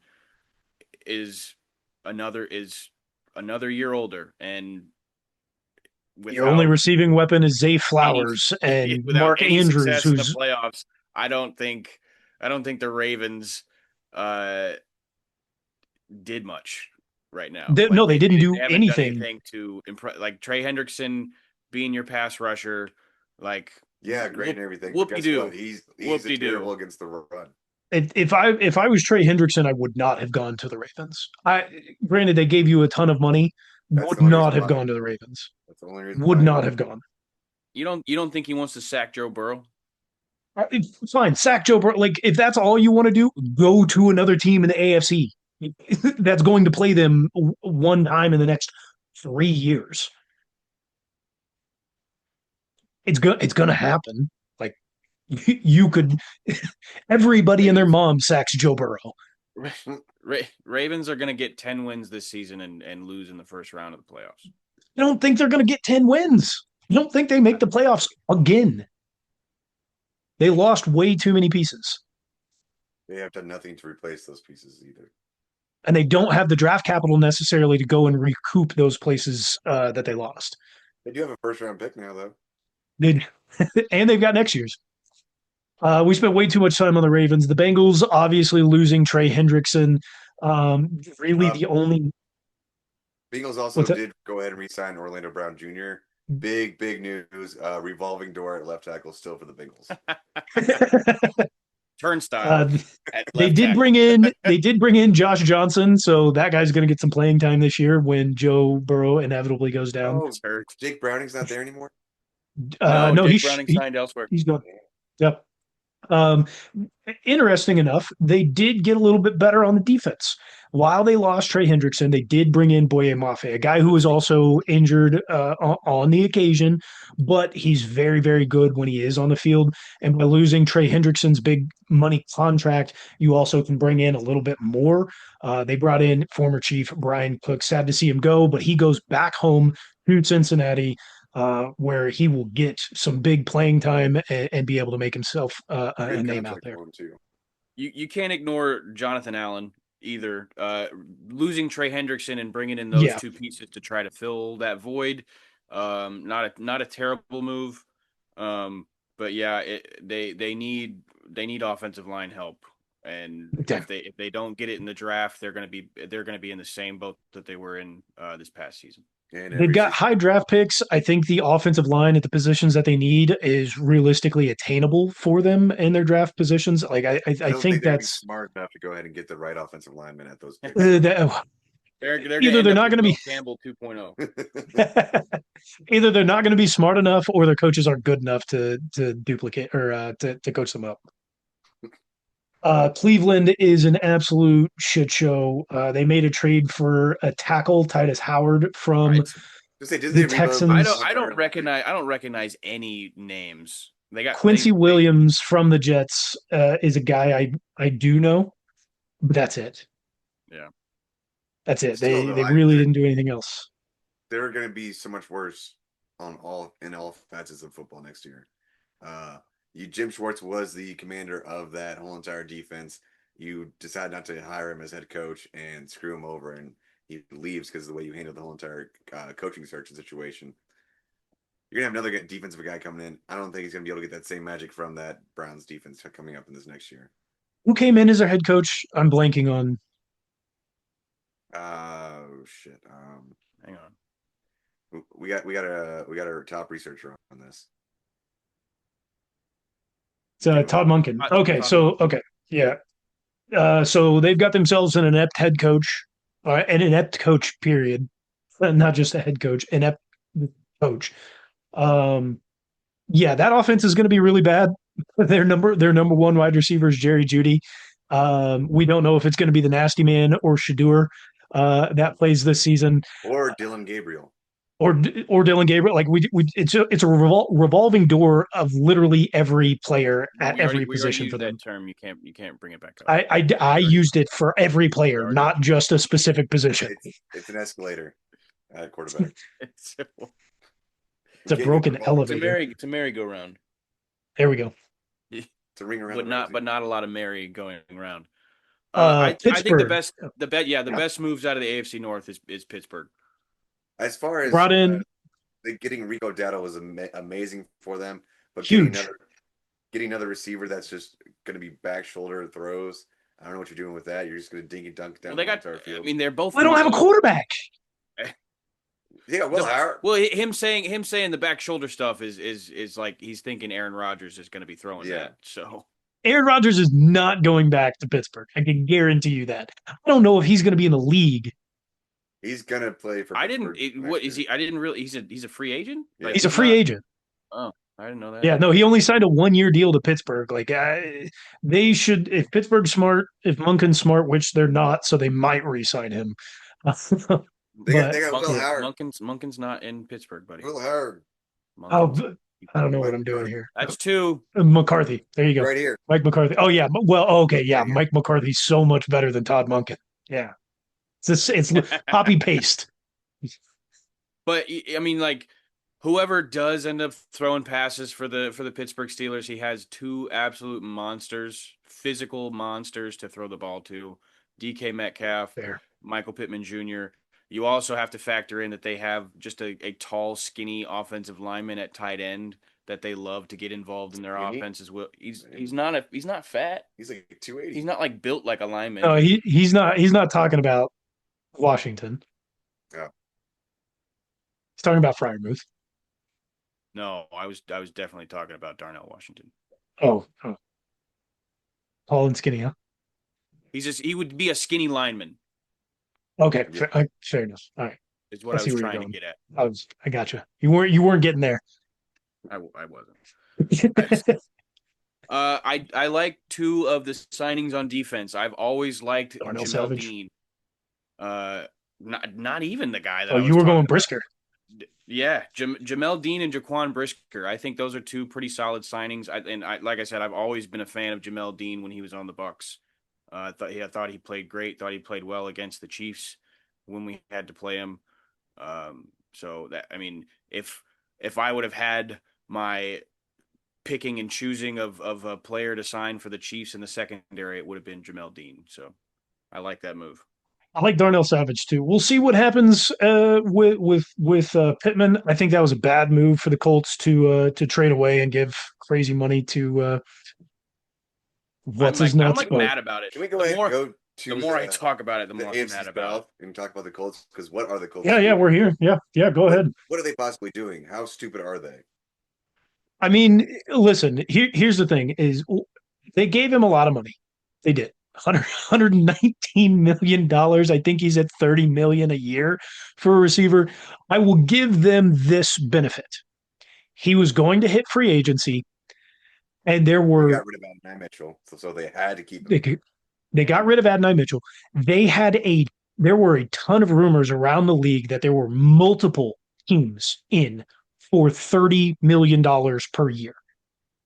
is another year older, and Your only without receiving weapon is Zay any Flowers and without Mark any Andrews, success in the who's playoffs, I don't think the Ravens uh, did much right now. Like no, they didn't they do haven't done anything. anything to impress. Like Trey Hendrickson being your pass rusher, like Yeah, great and everything. But whoop de guess doo, what? He's whoop de terrible doo. against the run. If I was Trey Hendrickson, I would not have gone to the Ravens. I granted they gave you a ton of money, That's would the only not reason have why. gone to the Ravens. That's the only reason Would why. not have gone. You don't think he wants to sack Joe Burrow? It's fine. Sack Joe Burrow. Like if that's all you want to do, go to another team in the AFC that's going to play them one time in the next 3 years. It's gonna happen. Like you could everybody and their mom sacks Joe Burrow. Ravens are going to get 10 wins this season and lose in the first round of the playoffs. I don't think they're going to get 10 wins. I don't think they make the playoffs again. They lost way too many pieces. They have done nothing to replace those pieces either. And they don't have the draft capital necessarily to go and recoup those places that they lost. They do have a first round pick now, though. And they've got next year's. We spent way too much time on the Ravens. The Bengals obviously losing Trey Hendrickson. Really the only. Bengals also did go ahead and re-sign Orlando Brown Jr. Big news. Revolving door at left tackle still for the Bengals. Turnstile. They did bring in Josh Johnson, so that guy's going to get some playing time this year when Joe Burrow inevitably goes down. Oh, Jake Browning's not there anymore. No, Jake Browning signed elsewhere. He's gone. Yep. Interesting enough, they did get a little bit better on the defense. While they lost Trey Hendrickson, they did bring in Boye Mafe, a guy who was also injured on the occasion, but he's very, very good when he is on the field. And by losing Trey Hendrickson's big money contract, you also can bring in a little bit more. They brought in former Chief Brian Cook. Sad to see him go, but he goes back home to Cincinnati, where he will get some big playing time and be able to make himself a name out there. You can't ignore Jonathan Allen either. Losing Trey Hendrickson and bringing in those 2 pieces to try to fill that void, not a terrible move. But yeah, they need offensive line help, and if they don't get it in the draft, they're going to be in the same boat that they were in this past season. And They've every got high draft picks. I think the offensive line at the positions that they need is realistically attainable for them in their draft positions. Like I I don't think think they're gonna be that's smart enough to go ahead and get the right offensive lineman at those picks. that, They're going to either end they're up not with going to Bill be Campbell 2.0. either they're not going to be smart enough or their coaches aren't good enough to duplicate or to coach them up. Cleveland is an absolute shit show. They made a trade for a tackle, Titus Howard, from Right. Just say, didn't the they reload Texans. I don't recognize any names. Quincy Williams from the Jets is a guy I do know, but that's it. Yeah. That's it. Still though, They really didn't do anything else. they're going to be so much worse on all facets of football next year. Jim Schwartz was the commander of that whole entire defense. You decide not to hire him as head coach and screw him over, and he leaves because of the way you handled the whole entire coaching search and situation. You're gonna have another defensive guy coming in. I don't think he's gonna be able to get that same magic from that Browns defense coming up in this next year. Who came in as their head coach? I'm blanking on. Oh shit. Hang on. We got our top researcher on this. It's Todd Monken. Okay, Todd so Monken. yeah. So they've got themselves an inept head coach, an inept coach. Period. Not just a head coach, inept coach. Yeah, that offense is going to be really bad. Their number one wide receiver is Jerry Jeudy. We don't know if it's going to be the nasty man or Shadur that plays this season, or Dylan Gabriel, or Dylan Gabriel. Like it's a revolving door of literally every player at every position for them. That term. You can't bring it back up. I used it for every player, not just a specific position. It's an escalator at quarterback. It's a broken elevator. It's a merry-go-round. There we go. It's a ring around, but not a lot of merry going around. I think the best moves out of the AFC North is Pittsburgh. As far as brought in getting Rico Dowdle was amazing for them, but huge. Getting another receiver that's just going to be back shoulder throws. I don't know what you're doing with that. You're just going to dink and dunk down the entire field. I mean, they're both. I don't have a quarterback. Yeah, Howard. Well, him saying the back shoulder stuff is like he's thinking Aaron Rodgers is going to be throwing that. So Aaron Rodgers is not going back to Pittsburgh. I can guarantee you that. I don't know if he's going to be in the league. He's going to play for. What is he? I didn't really. He's a free agent. Yeah. Like, he's a free agent. Oh, I didn't know that. Yeah, no, he only signed a 1-year deal to Pittsburgh. Like they should, if Pittsburgh's smart, if Monken's smart, which they're not, so they might re-sign him. They got Will Howard. Monken's not in Pittsburgh, buddy. Will Howard. I don't know what I'm doing here. That's two. McCarthy. There you go. Right here. Mike McCarthy. Oh, yeah. Well, okay. Yeah. Mike McCarthy's so much better than Todd Monken. Yeah. It's copy paste. But, I mean, like, whoever does end up throwing passes for the Pittsburgh Steelers, he has two absolute monsters, physical monsters to throw the ball to. DK Metcalf, Michael Pittman Jr. You also have to factor in that they have just a tall, skinny offensive lineman at tight end that they love to get involved in their offense as well. He's not fat. He's like 280. He's not like built like a lineman. No, he's not talking about Washington. Yeah. He's talking about Freiermuth. No, I was definitely talking about Darnell Washington. Oh. Tall and skinny, huh? He would be a skinny lineman. Okay, fair enough. All right, is what I was trying to get at. I got you. You weren't getting there. I wasn't. I like two of the signings on defense. I've always liked Darnell Jamel Savage. Dean. Not even the guy that. Oh, you were going Brisker. Yeah, Jamel Dean and Jaquan Brisker. I think those are two pretty solid signings. Like I said, I've always been a fan of Jamel Dean when he was on the Bucs. I thought he played great. Thought he played well against the Chiefs when we had to play him. So that, I mean, if I would have had my picking and choosing of a player to sign for the Chiefs in the secondary, it would have been Jamel Dean. So I like that move. I like Darnell Savage too. We'll see what happens with Pittman. I think that was a bad move for the Colts to trade away and give crazy money to what's his nuts. I'm mad about it. Can we go ahead and go The to more I talk about it, the the more I'm AFC mad about it. South and talk about the Colts? Because what are the Colts Yeah, doing? we're here. Yeah, go What, ahead. what are they possibly doing? How stupid are they? I mean, listen, here's the thing is they gave him a lot of money. They did. 119 million dollars. I think he's at 30 million a year for a receiver. I will give them this benefit. He was going to hit free agency, and They got rid of Adonai Mitchell, so they had to keep him. they, they got rid of Adonai Mitchell. They had a there were a ton of rumors around the league that there were multiple teams in for $30 million per year.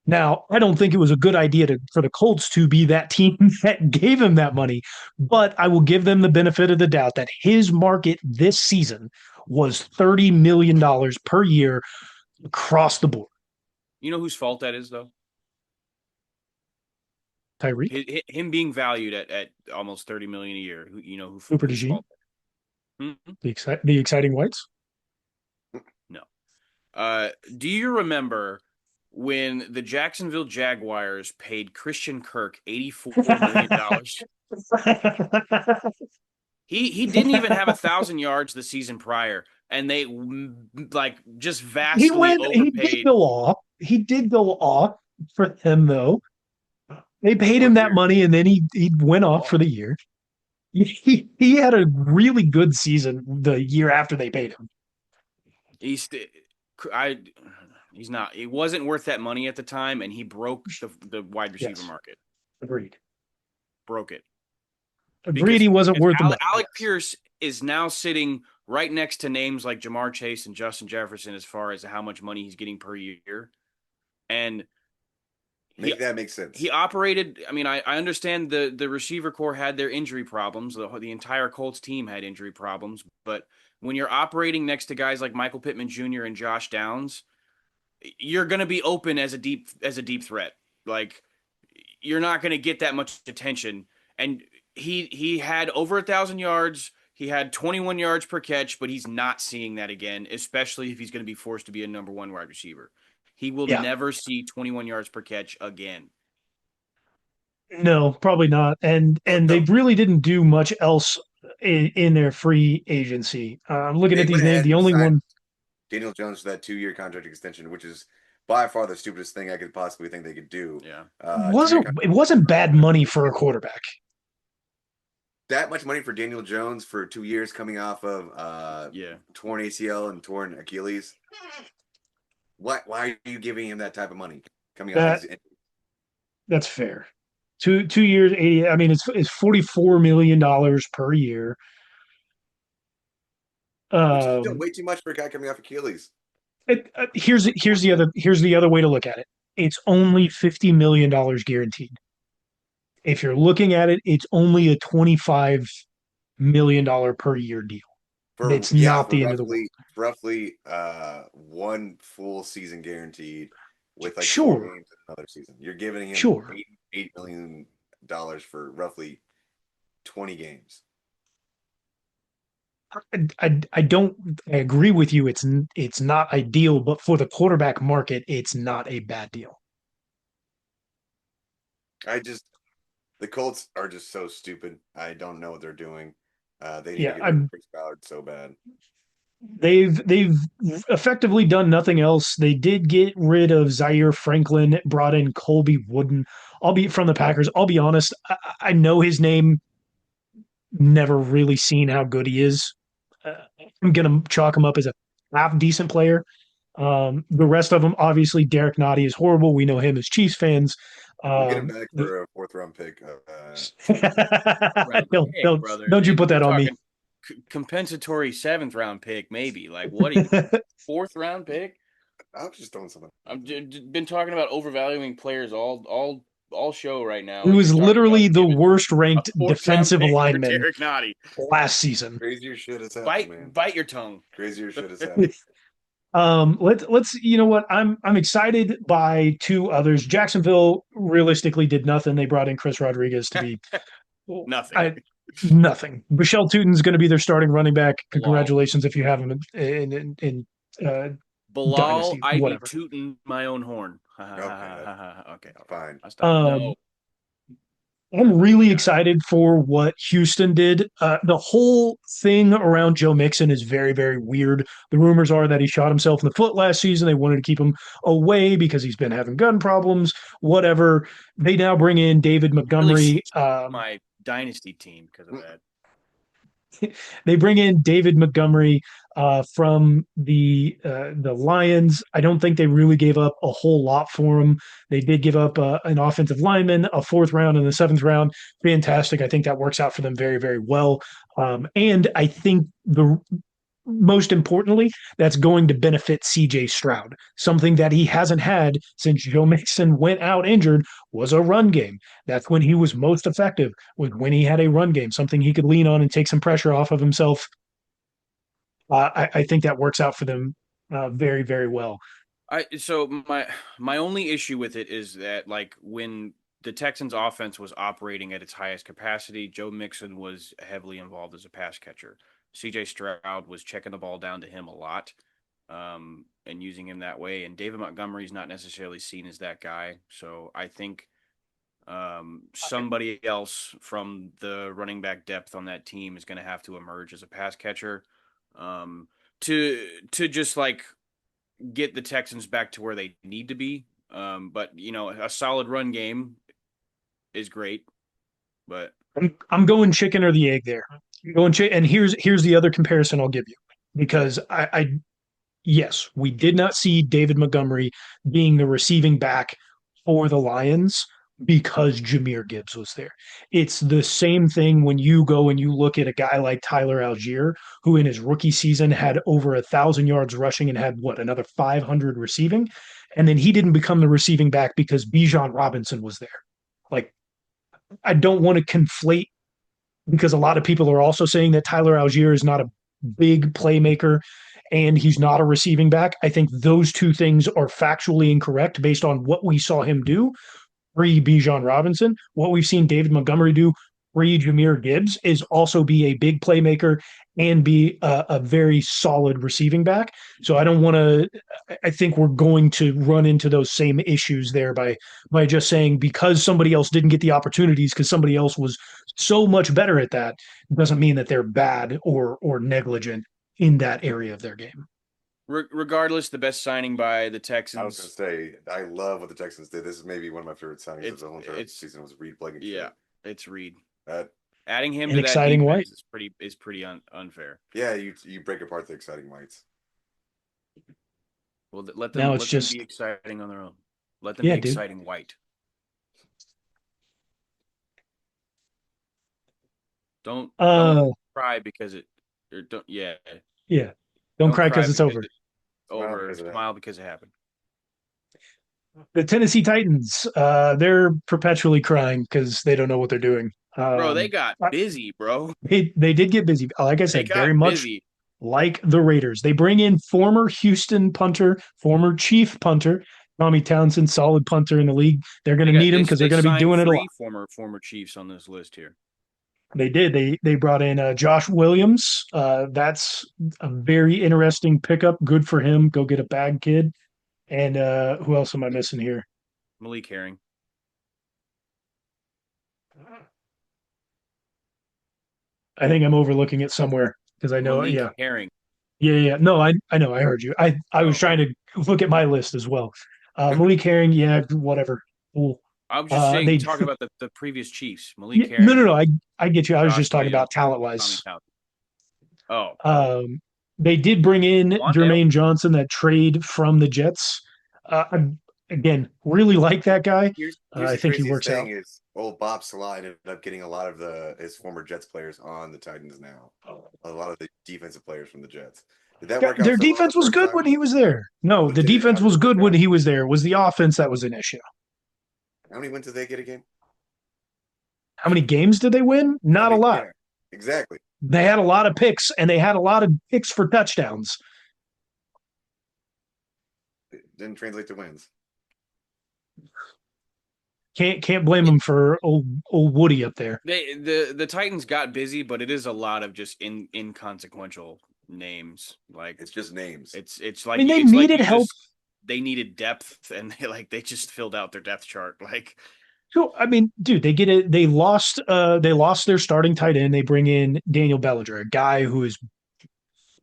Now, I don't think it was a good idea for the Colts to be that team that gave him that money, but I will give them the benefit of the doubt that his market this season was $30 million per year across the board. You know whose fault that is, though? Tyreek, Him being valued at almost 30 million a year. Cooper Whose DeJean, fault? Hmm? the exciting whites. No. Do you remember when the Jacksonville Jaguars paid Christian Kirk $84 million? He didn't even have 1,000 yards the season prior, and they like just vastly He did overpaid. go off. He did go off for them though. They paid him What that year? money and then he went off for the year. He had a really good season the year after they paid him. He's I he's not. It wasn't worth that money at the time, and he broke the wide receiver Yes. market. Agreed. Broke it. Agreed. He wasn't worth the money. Alec Pierce is now sitting right next to names like Jamar Chase and Justin Jefferson as far as how much money he's getting per year. And That makes sense. he operated. I mean, I understand the receiver core had their injury problems. The entire Colts team had injury problems. But when you're operating next to guys like Michael Pittman Jr. and Josh Downs, you're going to be open as a deep threat. Like, you're not going to get that much attention. And he had over 1,000 yards. He had 21 yards per catch, but he's not seeing that again, especially if he's going to be forced to be a number one wide receiver. He will never see 21 yards per catch again. No, probably not. And they really didn't do much else in their free agency. I'm looking at these names. The only one, Daniel Jones, for that 2-year contract extension, which is by far the stupidest thing I could possibly think they could do. Yeah, it wasn't bad money for a quarterback. That much money for Daniel Jones for 2 years coming off of torn ACL and torn Achilles. Why are you giving him that type of money coming off his? That's fair. 2 years, 80. I mean, it's $44 million per year. Which is still way too much for a guy coming off Achilles. Here's the other way to look at it. It's only $50 million guaranteed. If you're looking at it, it's only a $25 million per year deal. It's not the end of the world. Roughly one full season guaranteed with like 4 games another season. You're giving him $8 million for roughly 20 games. I agree with you. It's not ideal, but for the quarterback market, it's not a bad deal. The Colts are just so stupid. I don't know what they're doing. They need to get rid of Chris Ballard so bad. They've effectively done nothing else. They did get rid of Zaire Franklin, brought in Colby Wooden, albeit from the Packers. I'll be honest, I know his name, never really seen how good he is. I'm gonna chalk him up as a half decent player. The rest of them, obviously, Derek Nottie is horrible. We know him as Chiefs fans. We'll get him back for a 4th-round pick. Don't you put that on me. Compensatory 7th-round pick, maybe. Like, what are you, 4th-round pick? I'm just throwing something. I've been talking about overvaluing players all show right now. He was literally the worst-ranked defensive lineman Derek Nottie last season. Crazier shit has happened, man. Bite your tongue. Crazier shit has happened. Let's you know what, I'm excited by 2 others. Jacksonville realistically did nothing. They brought in Chris Rodriguez to be nothing. Nothing. Michelle Tutin's going to be their starting running back. Congratulations if you have him in Bilal, Dynasty, I whatever. be tooting my own horn. Okay, fine. no. I'm really excited for what Houston did. The whole thing around Joe Mixon is very, very weird. The rumors are that he shot himself in the foot last season. They wanted to keep him away because he's been having gun problems, whatever. They now bring in David Really Montgomery. my dynasty team because of that. They bring in David Montgomery from the Lions. I don't think they really gave up a whole lot for him. They did give up an offensive lineman, a fourth round and the seventh round. Fantastic. I think that works out for them very, very well. And I think the most importantly, that's going to benefit CJ Stroud. Something that he hasn't had since Joe Mixon went out injured was a run game. That's when he was most effective, was when he had a run game, something he could lean on and take some pressure off of himself. I think that works out for them very, very well. So my only issue with it is that like when the Texans offense was operating at its highest capacity, Joe Mixon was heavily involved as a pass catcher. CJ Stroud was checking the ball down to him a lot, and using him that way. And David Montgomery is not necessarily seen as that guy. So I think somebody else from the running back depth on that team is going to have to emerge as a pass catcher, to just like get the Texans back to where they need to be. But a solid run game is great. But I'm going chicken or the egg there. I'm going and here's the other comparison I'll give you because I yes, we did not see David Montgomery being the receiving back for the Lions because Jameer Gibbs was there. It's the same thing when you go and you look at a guy like Tyler Algier, who in his rookie season had over 1,000 yards rushing and had what, another 500 receiving. And then he didn't become the receiving back because Bijan Robinson was there. Like, I don't want to conflate because a lot of people are also saying that Tyler Algier is not a big playmaker and he's not a receiving back. I think those two things are factually incorrect based on what we saw him do pre Bijan Robinson. What we've seen David Montgomery do pre Jameer Gibbs is also be a big playmaker and be a very solid receiving back. So I don't want to. I think we're going to run into those same issues there by just saying because somebody else didn't get the opportunities because somebody else was so much better at that doesn't mean that they're bad or negligent in that area of their game. regardless, the best signing by the I was Texans. gonna say I love what the Texans did. This is maybe one of my favorite signings of the whole entire season was Reed Blankenship. Yeah, it's Reed. That Adding him An to that exciting defense white. is pretty unfair. yeah, you break apart the exciting whites. Well, let Now them it's let them just be exciting on their own. Let them yeah, be dude. exciting white. Don't Uh, cry because it or don't yeah. Don't don't cry cry because it's because over. it's Smile over. because of that. Smile because it happened. The Tennessee Titans, they're perpetually crying because they don't know what they're doing. Bro, they got busy, bro. They did get busy. Like I They said, very got much busy. like the Raiders. They bring in former Houston punter, former Chief punter, Tommy Townsend, solid punter in the league. They're going They to got need him because they're they going to be signed doing it a lot. three former Chiefs on this list here. They did. They brought in Josh Williams. That's a very interesting pickup. Good for him. Go get a bag, kid. And who else am I missing here? Malik Herring. I think I'm overlooking it somewhere because I know. Malik Yeah, Herring. yeah. No, I know. I heard you. I was trying to look at my list as well. Malik Herring. Yeah, whatever. Cool. I was just saying, They talking about the previous Chiefs. Malik Herring. no. I get you. I was Josh just talking Williams, about talent Tommy wise. Townsend. Oh, They did bring in Wandale. Jermaine Johnson, that trade from the Jets. Again, really like that guy. Here's I the think he craziest works out. thing is old Bob Salah ended up getting a lot of his former Jets players on the Titans now. A lot of the defensive players from the Jets. Did that work out Their so well defense the was first good time? when he was there. No, But the did it? How defense did was it good work when out? he was there. It was the offense that was an issue. How many wins did they get a game? How many games did they win? Not a lot. Yeah, exactly. They had a lot of picks, and they had a lot of picks for touchdowns. It didn't translate to wins. Can't blame them for old Woody up there. The Titans got busy, but it is a lot of just inconsequential names. Like It's just names. it's like I mean, they it's like needed help. they needed depth, and they just filled out their depth chart. Like So I mean, dude, they get it. They lost their starting tight end. They bring in Daniel Bellinger, a guy who has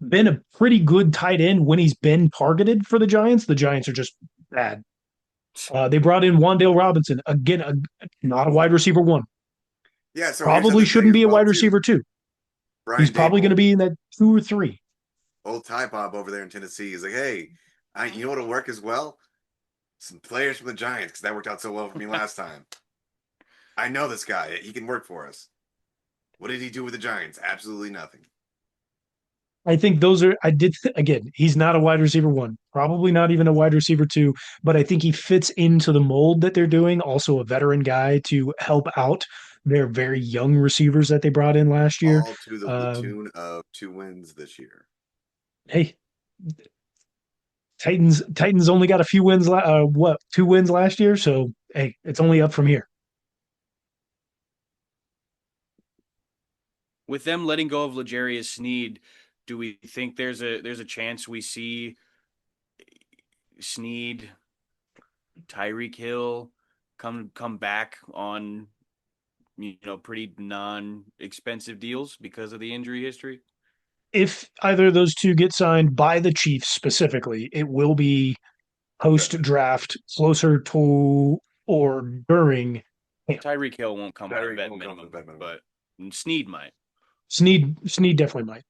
been a pretty good tight end when he's been targeted for the Giants. The Giants are just bad. They brought in Wandale Robinson again, not a wide receiver one. Yeah, so here's the Probably other thing shouldn't as be a well wide too. receiver two. He's Brian probably going to Dable, be in that 2 or 3. old Ty Bob over there in Tennessee, he's like, hey, you know what'll work as well? Some players from the Giants because that worked out so well for me last time. I know this guy; he can work for us. What did he do with the Giants? Absolutely nothing. I think those are. I did again. He's not a wide receiver one. Probably not even a wide receiver two. But I think he fits into the mold that they're doing. Also, a veteran guy to help out their very young receivers that they brought in last year. All to the Um, tune of 2 wins this year. hey, Titans only got a few wins. What 2 wins last year? So hey, it's only up from here. With them letting go of L'Jarius Sneed, do we think there's a chance we see Sneed, Tyreek Hill come back on pretty non-expensive deals because of the injury history? If either of those two get signed by the Chiefs specifically, it will be post draft, closer to or during camp. Tyreek Hill won't come on a Tyreek vet won't come minimum, for the vet minimum. but Sneed might. Sneed definitely might.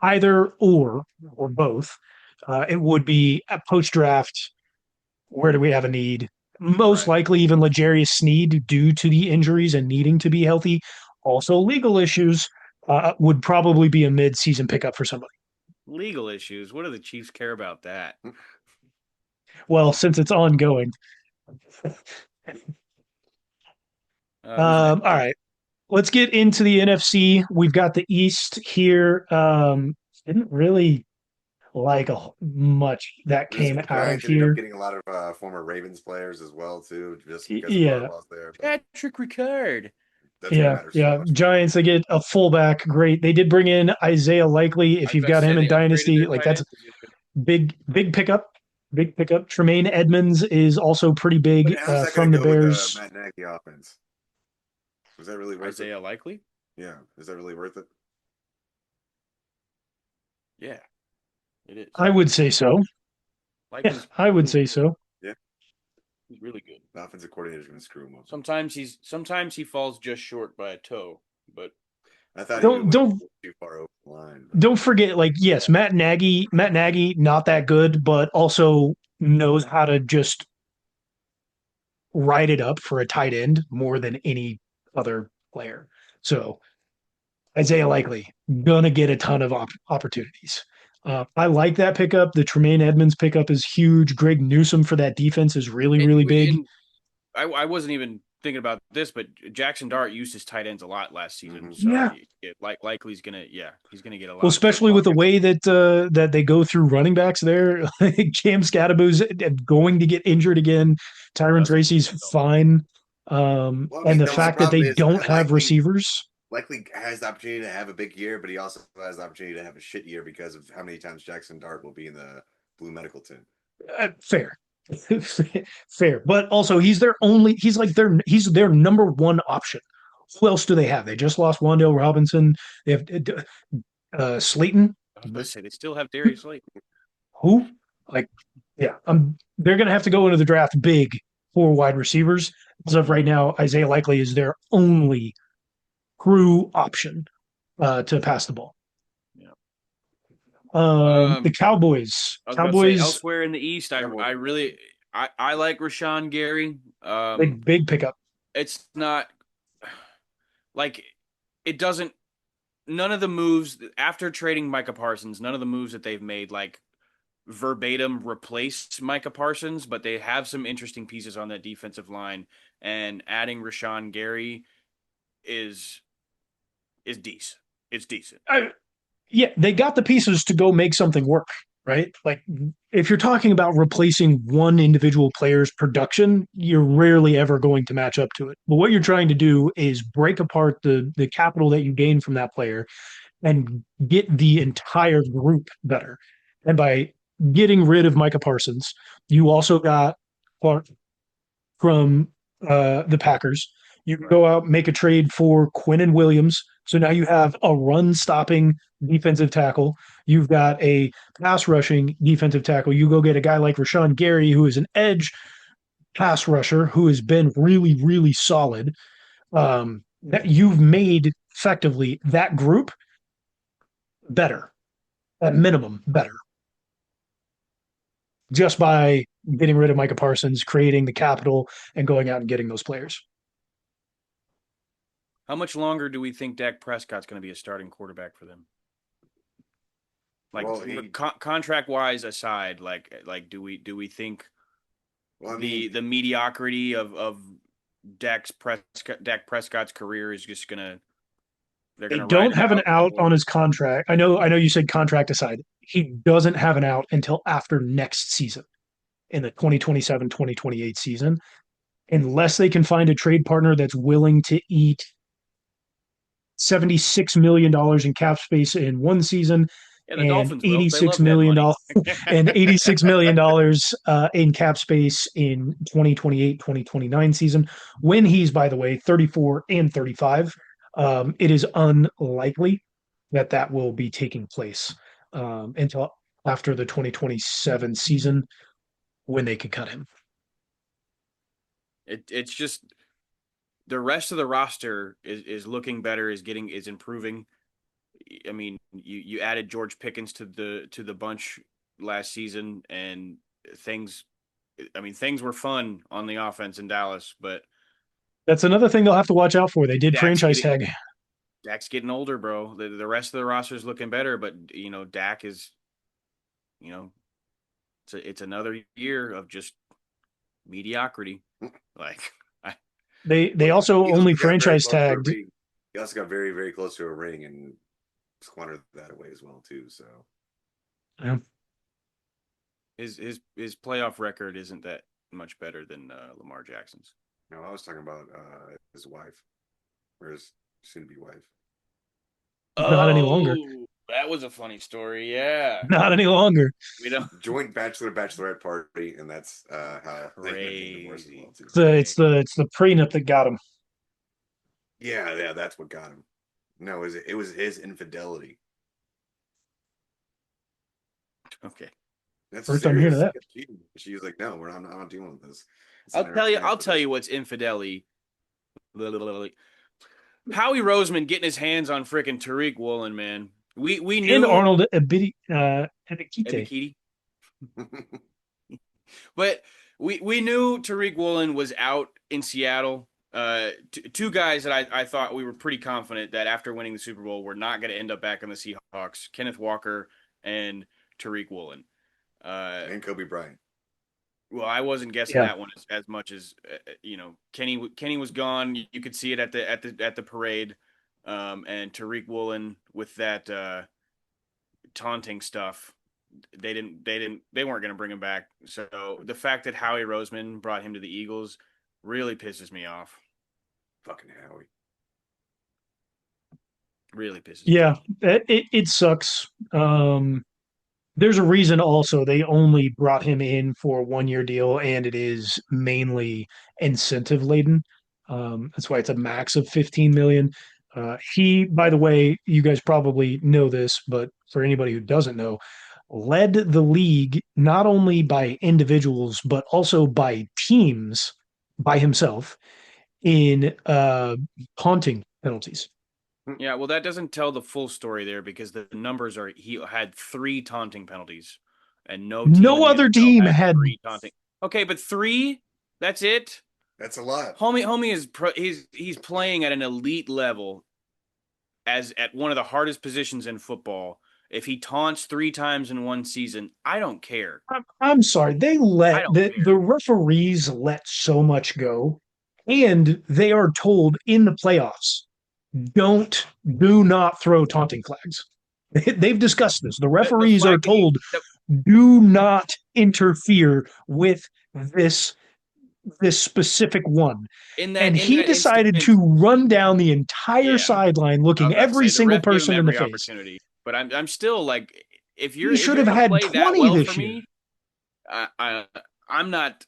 Either or both. It would be a post draft. Where do we have a need? Most Right. likely, even L'Jarius Sneed, due to the injuries and needing to be healthy. Also, legal issues would probably be a mid-season pickup for somebody. Legal issues. What do the Chiefs care about that? Well, since it's ongoing. Who's next? All right, let's get into the NFC. We've got the East here. Didn't really like much that came The out of Giants ended up here. getting a lot of former Ravens players as well too, just because of Yeah, Harbaugh's there. But Patrick Ricard. that's going to yeah, matter so yeah. much more. Giants, they get a fullback. Great. They did bring in Isaiah Likely. I If was you've about to got say him in they upgraded Dynasty, their like tight that's end position. big pickup. Big pickup. Tremaine Edmonds is also pretty But big how's that going from to the go with the Bears. Matt Nagy offense? Was that really worth it? Isaiah Likely? Yeah, is that really worth it? Yeah, it is. I would say so. Yeah, Likely's I would really say good. so. Yeah, He's really good. the offensive coordinator is going to screw him up. Sometimes he falls just short by a toe, but I thought he Don't went don't too far over the line. But don't forget, like, yes, Matt Nagy, not that good, but also knows how to just write it up for a tight end more than any other player. So Isaiah Likely gonna get a ton of opportunities. I like that pickup. The Tremaine Edmonds pickup is huge. Greg Newsome for that defense is really, and, really big. and I wasn't even thinking about this, but Jackson Dart used his tight ends a lot last season. Mhm. So Yeah. likely he's gonna get a Well, lot of especially with the targets. way that they go through running backs there. Cam Scadaboo's going to get injured again. Tyron Doesn't Tracy's he, though? fine. well, I And mean, the the only fact that problem they is don't have receivers. likely has the opportunity to have a big year, but he also has the opportunity to have a shit year because of how many times Jackson Dart will be in the blue medical team. Fair. Fair. But also he's their number one option. Who else do they have? They just lost Wandale Robinson. They have Slayton. I was about to say they still have Darius Slate. Who? Like, yeah, they're going to have to go into the draft big for wide receivers. As of right now, Isaiah Likely is their only true option to pass the ball. Yeah. The Cowboys. I was about to say Cowboys, elsewhere in the East, I really I like Rashawn Gary. big pickup. It's not like it doesn't. None of the moves after trading Micah Parsons, none of the moves that they've made like verbatim replace Micah Parsons, but they have some interesting pieces on that defensive line, and adding Rashawn Gary is decent. It's decent. Yeah, they got the pieces to go make something work, right? Like, if you're talking about replacing one individual player's production, you're rarely ever going to match up to it. But what you're trying to do is break apart the capital that you gain from that player and get the entire group better. And by getting rid of Micah Parsons, you also got Clark, from the Packers. You can go out, make a trade for Quinnen Williams. So now you have a run stopping defensive tackle. You've got a pass rushing defensive tackle. You go get a guy like Rashawn Gary, who is an edge pass rusher who has been really, really solid. That you've made effectively that group better, at minimum, better, just by getting rid of Micah Parsons, creating the capital, and going out and getting those players. How much longer do we think Dak Prescott's going to be a starting quarterback for them? Like, Well, contract wise aside, like do we think the mediocrity of Dak Prescott's career is just gonna They don't have an out on his contract. I know you said contract aside. He doesn't have an out until after next season in the 2027-2028 season, unless they can find a trade partner that's willing to eat $76 million in cap space in one season Yeah, the and Dolphins will. They $86 love that million money. and $86 million in cap space in 2028-2029 season, when he's, by the way, 34 and 35. It is unlikely that that will be taking place until after the 2027 season, when they could cut him. It's just the rest of the roster is looking better, is improving. I mean, you added George Pickens to the bunch last season, and things were fun on the offense in Dallas, but that's another thing they'll have to watch out for. They did franchise tag. Dak's getting older, bro. The rest of the roster is looking better, but Dak is, it's another year of just mediocrity. Like they also only franchise tagged. He also got very, very close to a ring and squandered that away as well too. So yeah. His playoff record isn't that much better than Lamar Jackson's. No, I was talking about his wife, or his soon-to-be wife. Not any longer. That was a funny story. Yeah, not any longer. We don't joint bachelorette party, and that's how crazy. It's the prenup that got him. Yeah, that's what got him. No, it was his infidelity. Okay, that's first time hearing that. She was like, "No, I'm not dealing with this." I'll tell you what's infidelity. Howie Roseman getting his hands on freaking Tariq Woolen, man. We knew, and Arnold Ebiketie. But we knew Tariq Woolen was out in Seattle. Two guys that I thought we were pretty confident that after winning the Super Bowl were not going to end up back in the Seahawks: Kenneth Walker and Tariq Woolen, and Kobe Bryant. Well, I wasn't guessing that one as much as Kenny was gone. You could see it at the parade, and Tariq Woolen with that taunting stuff. They weren't going to bring him back. So the fact that Howie Roseman brought him to the Eagles really pisses me off. Fucking Howie. Really pisses me off. Yeah, it sucks. There's a reason also they only brought him in for a 1-year deal, and it is mainly incentive laden. That's why it's a max of 15 million. He, by the way, you guys probably know this, but for anybody who doesn't know, led the league not only by individuals, but also by teams by himself in taunting penalties. Yeah, well, that doesn't tell the full story there, because the numbers are he had 3 taunting penalties, and no other team had 3 taunting. Okay, but 3, that's it. That's a lot. Homie he's playing at an elite level, as at one of the hardest positions in football. If he taunts 3 times in one season, I don't care. I'm sorry, they let the referees let so much go, and they are told in the playoffs, do not throw taunting flags. They've discussed this. The referees are told, do not interfere with this specific one. And he decided to run down the entire sideline, looking every single person in the face. But I'm still like, he should have had 20 this year. I'm not.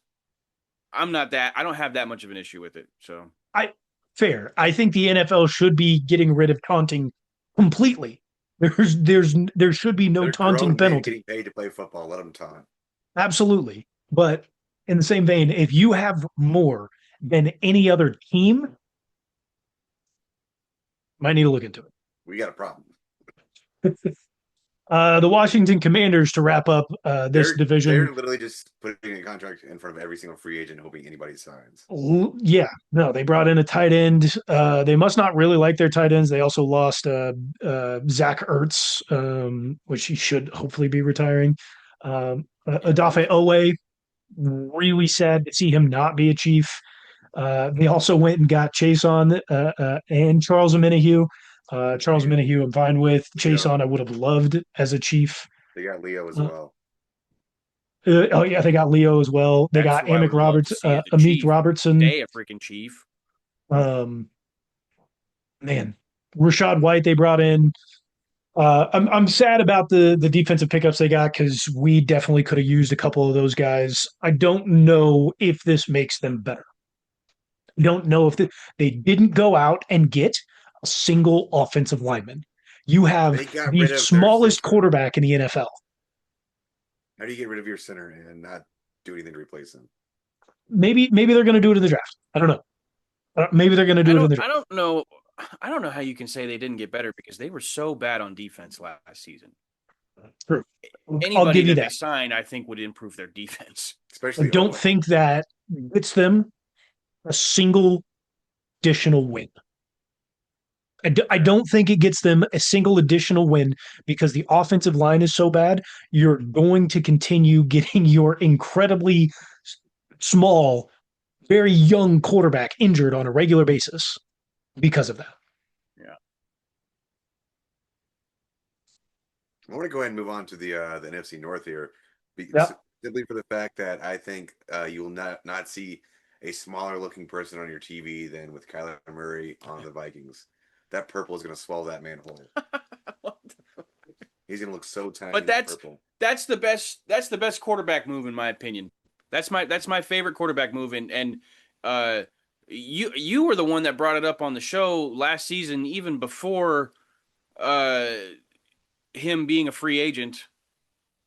I'm not that. I don't have that much of an issue with it. So Fair. I think the NFL should be getting rid of taunting completely. There should be no They're taunting grown men penalty. getting paid to play football. Let them taunt. Absolutely. But in the same vein, if you have more than any other team, might need to look into We got a problem. it. The Washington Commanders to wrap up this division. They're literally just putting a contract in front of every single free agent, hoping anybody signs. Yeah, no, they brought in a tight end. They must not really like their tight ends. They also lost Zach Ertz, which he should hopefully be retiring. Adafe Owe, really sad to see him not be a Chief. They also went and got Chase on and Charles Omenihu. Charles Omenihu, I'm fine with. Chase on, I would have loved as a Chief. They got Leo as well. Oh yeah, they got Leo as well. They That's got who I would Amick love to Roberts, see as a Amit Chief. Robertson. They a freaking Chief. Man, Rashad White they brought in. I'm sad about the defensive pickups they got because we definitely could have used a couple of those guys. I don't know if this makes them better. I don't know if they didn't go out and get a single offensive lineman. You have They got the rid of their smallest center. quarterback in the NFL. How do you get rid of your center and not do anything to replace him? Maybe they're going to do it in the draft. I don't know. Maybe they're going to do it in the draft. I don't know. I don't know how you can say they didn't get better because they were so bad on defense last season. True. I'll Anybody give you that that. they signed, I think, would improve their defense. Especially I don't Owen. think that gets them a single additional win. I don't think it gets them a single additional win because the offensive line is so bad. You're going to continue getting your incredibly small, very young quarterback injured on a regular basis because of that. Yeah. I want to go ahead and move on to the NFC North here, Yeah. simply for the fact that I think you will not see a smaller looking person on your TV than with Kyler Murray on the Vikings. That purple is going to swallow that man whole. He's going to look so tiny. But in that purple. that's the best quarterback move in my opinion. That's my favorite quarterback move, and you were the one that brought it up on the show last season, even before him being a free agent.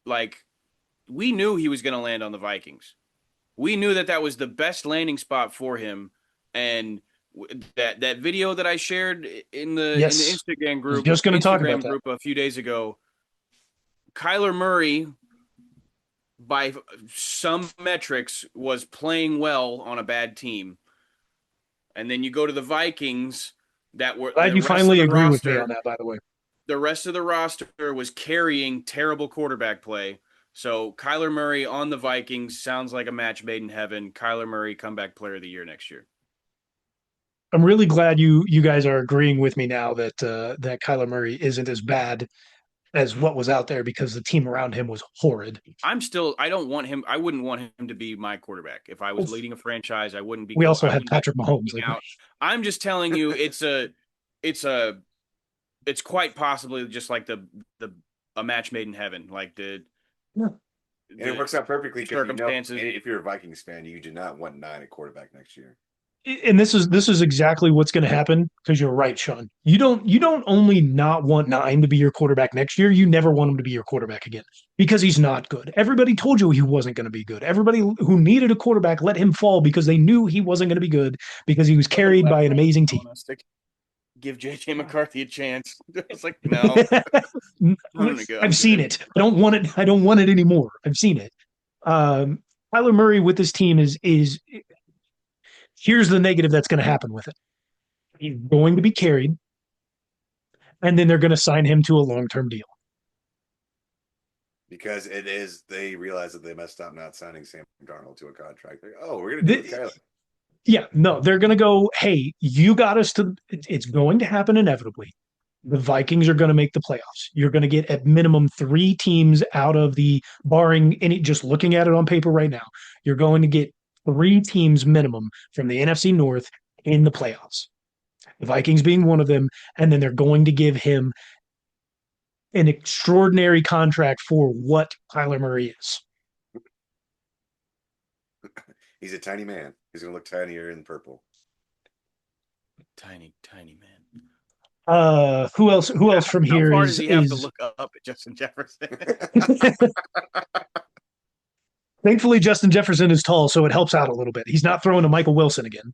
Like, we knew he was going to land on the Vikings. We knew that was the best landing spot for him, and that video that I shared in the Instagram group, just going to talk about that a few days ago. Kyler Murray, by some metrics, was playing well on a bad team, and then you go to the Vikings. That were glad you finally agree with me on that. By the way, the rest of the roster was carrying terrible quarterback play. So Kyler Murray on the Vikings sounds like a match made in heaven. Kyler Murray, comeback player of the year next year. I'm really glad you guys are agreeing with me now that that Kyler Murray isn't as bad as what was out there because the team around him was horrid. I don't want him. I wouldn't want him to be my quarterback. If I was leading a franchise, I wouldn't be. We also had Patrick Mahomes. I'm just telling you, it's quite possibly just like a match made in heaven. Like and it works out perfectly because circumstances. if you're a Vikings fan, you do not want 9 at quarterback next year. And this is exactly what's going to happen because you're right, Sean. You don't only not want 9 to be your quarterback next year. You never want him to be your quarterback again because he's not good. Everybody told you he wasn't going to be good. Everybody who needed a quarterback let him fall because they knew he wasn't going to be good because he was carried by an amazing team. Give JJ McCarthy a chance. It's like, no. I've seen it. I don't want it. I don't want it anymore. I've seen it. Kyler Murray with this team is here's the negative that's going to happen with it. He's going to be carried, and then they're going to sign him to a long-term deal. Because they realize that they messed up not signing Sam Darnold to a contract. Like, oh, we're going to do it, Kyler. Yeah, no, they're going to go, hey, you got us to – it's going to happen inevitably. The Vikings are going to make the playoffs. You're going to get at minimum 3 teams out of the – barring any – just looking at it on paper right now, you're going to get 3 teams minimum from the NFC North in the playoffs. The Vikings being one of them, and then they're going to give him an extraordinary contract for what Kyler Murray is. He's a tiny man. He's gonna look tinier in purple. Tiny, tiny man. Who else? Who else from How here far is does he have to look up at Justin Jefferson? Thankfully, Justin Jefferson is tall, so it helps out a little bit. He's not throwing to Michael Wilson again.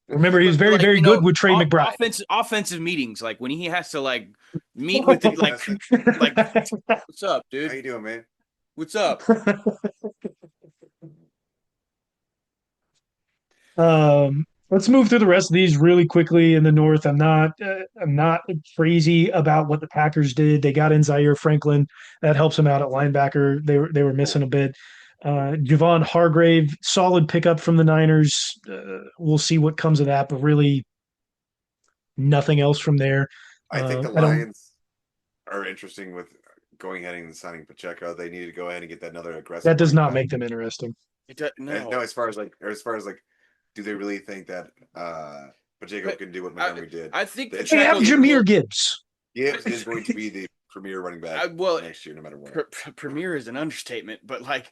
Remember, he was very, Like, very good with Trey McBride. Offensive meetings, like when he has to like meet with the, like what's up, dude? How you doing, man? What's up? Let's move through the rest of these really quickly. In the North, I'm not crazy about what the Packers did. They got in Zaire Franklin. That helps them out at linebacker. They were missing a bit. Javon Hargrave, solid pickup from the Niners. We'll see what comes of that, but really nothing else from there. I think the I don't. Lions are interesting with going ahead and signing Pacheco. They need to go ahead and get that another aggressive. That does running not back. make them interesting. No. No, as far as like, do they really think that Pacheco can do what Montgomery did? I think They have Jahmyr Gibbs. Gibbs is going to be the premier running back next year, no matter what. Premier is an understatement, but like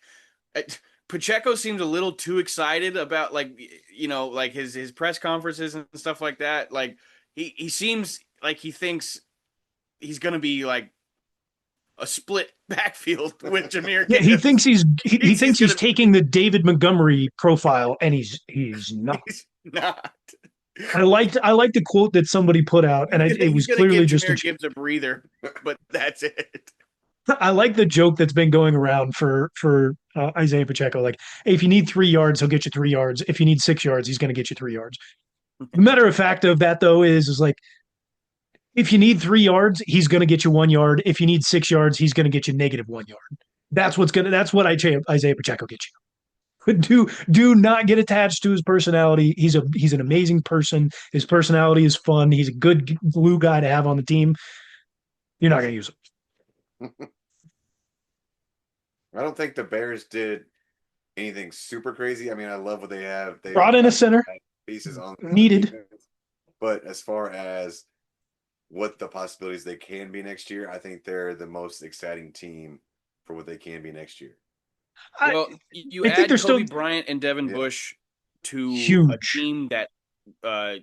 Pacheco seems a little too excited about like his press conferences and stuff like that. Like he seems like he thinks he's gonna be like a split backfield with Jahmyr Gibbs. Yeah, he thinks he's taking the David Montgomery profile, and he's not. He's not. I liked the quote that somebody put out, and it was clearly just Jahmyr Gibbs a breather, but that's it. I like the joke that's been going around for Isaiah Pacheco. Like, hey, if you need 3 yards, he'll get you 3 yards. If you need 6 yards, he's going to get you 3 yards. The matter of fact of that, though, is like, if you need 3 yards, he's going to get you 1 yard. If you need 6 yards, he's going to get you -1 yard. That's what Isaiah Pacheco gets you. Do not get attached to his personality. He's an amazing person. His personality is fun. He's a good glue guy to have on the team. You're not going to use him. I don't think the Bears did anything super crazy. I mean, I love what they have. They brought in a center. Pieces on needed. Defense. But as far as what the possibilities they can be next year, I think they're the most exciting team for what they can be next year. Well, you add Kobe Bryant and Devin Bush to a team that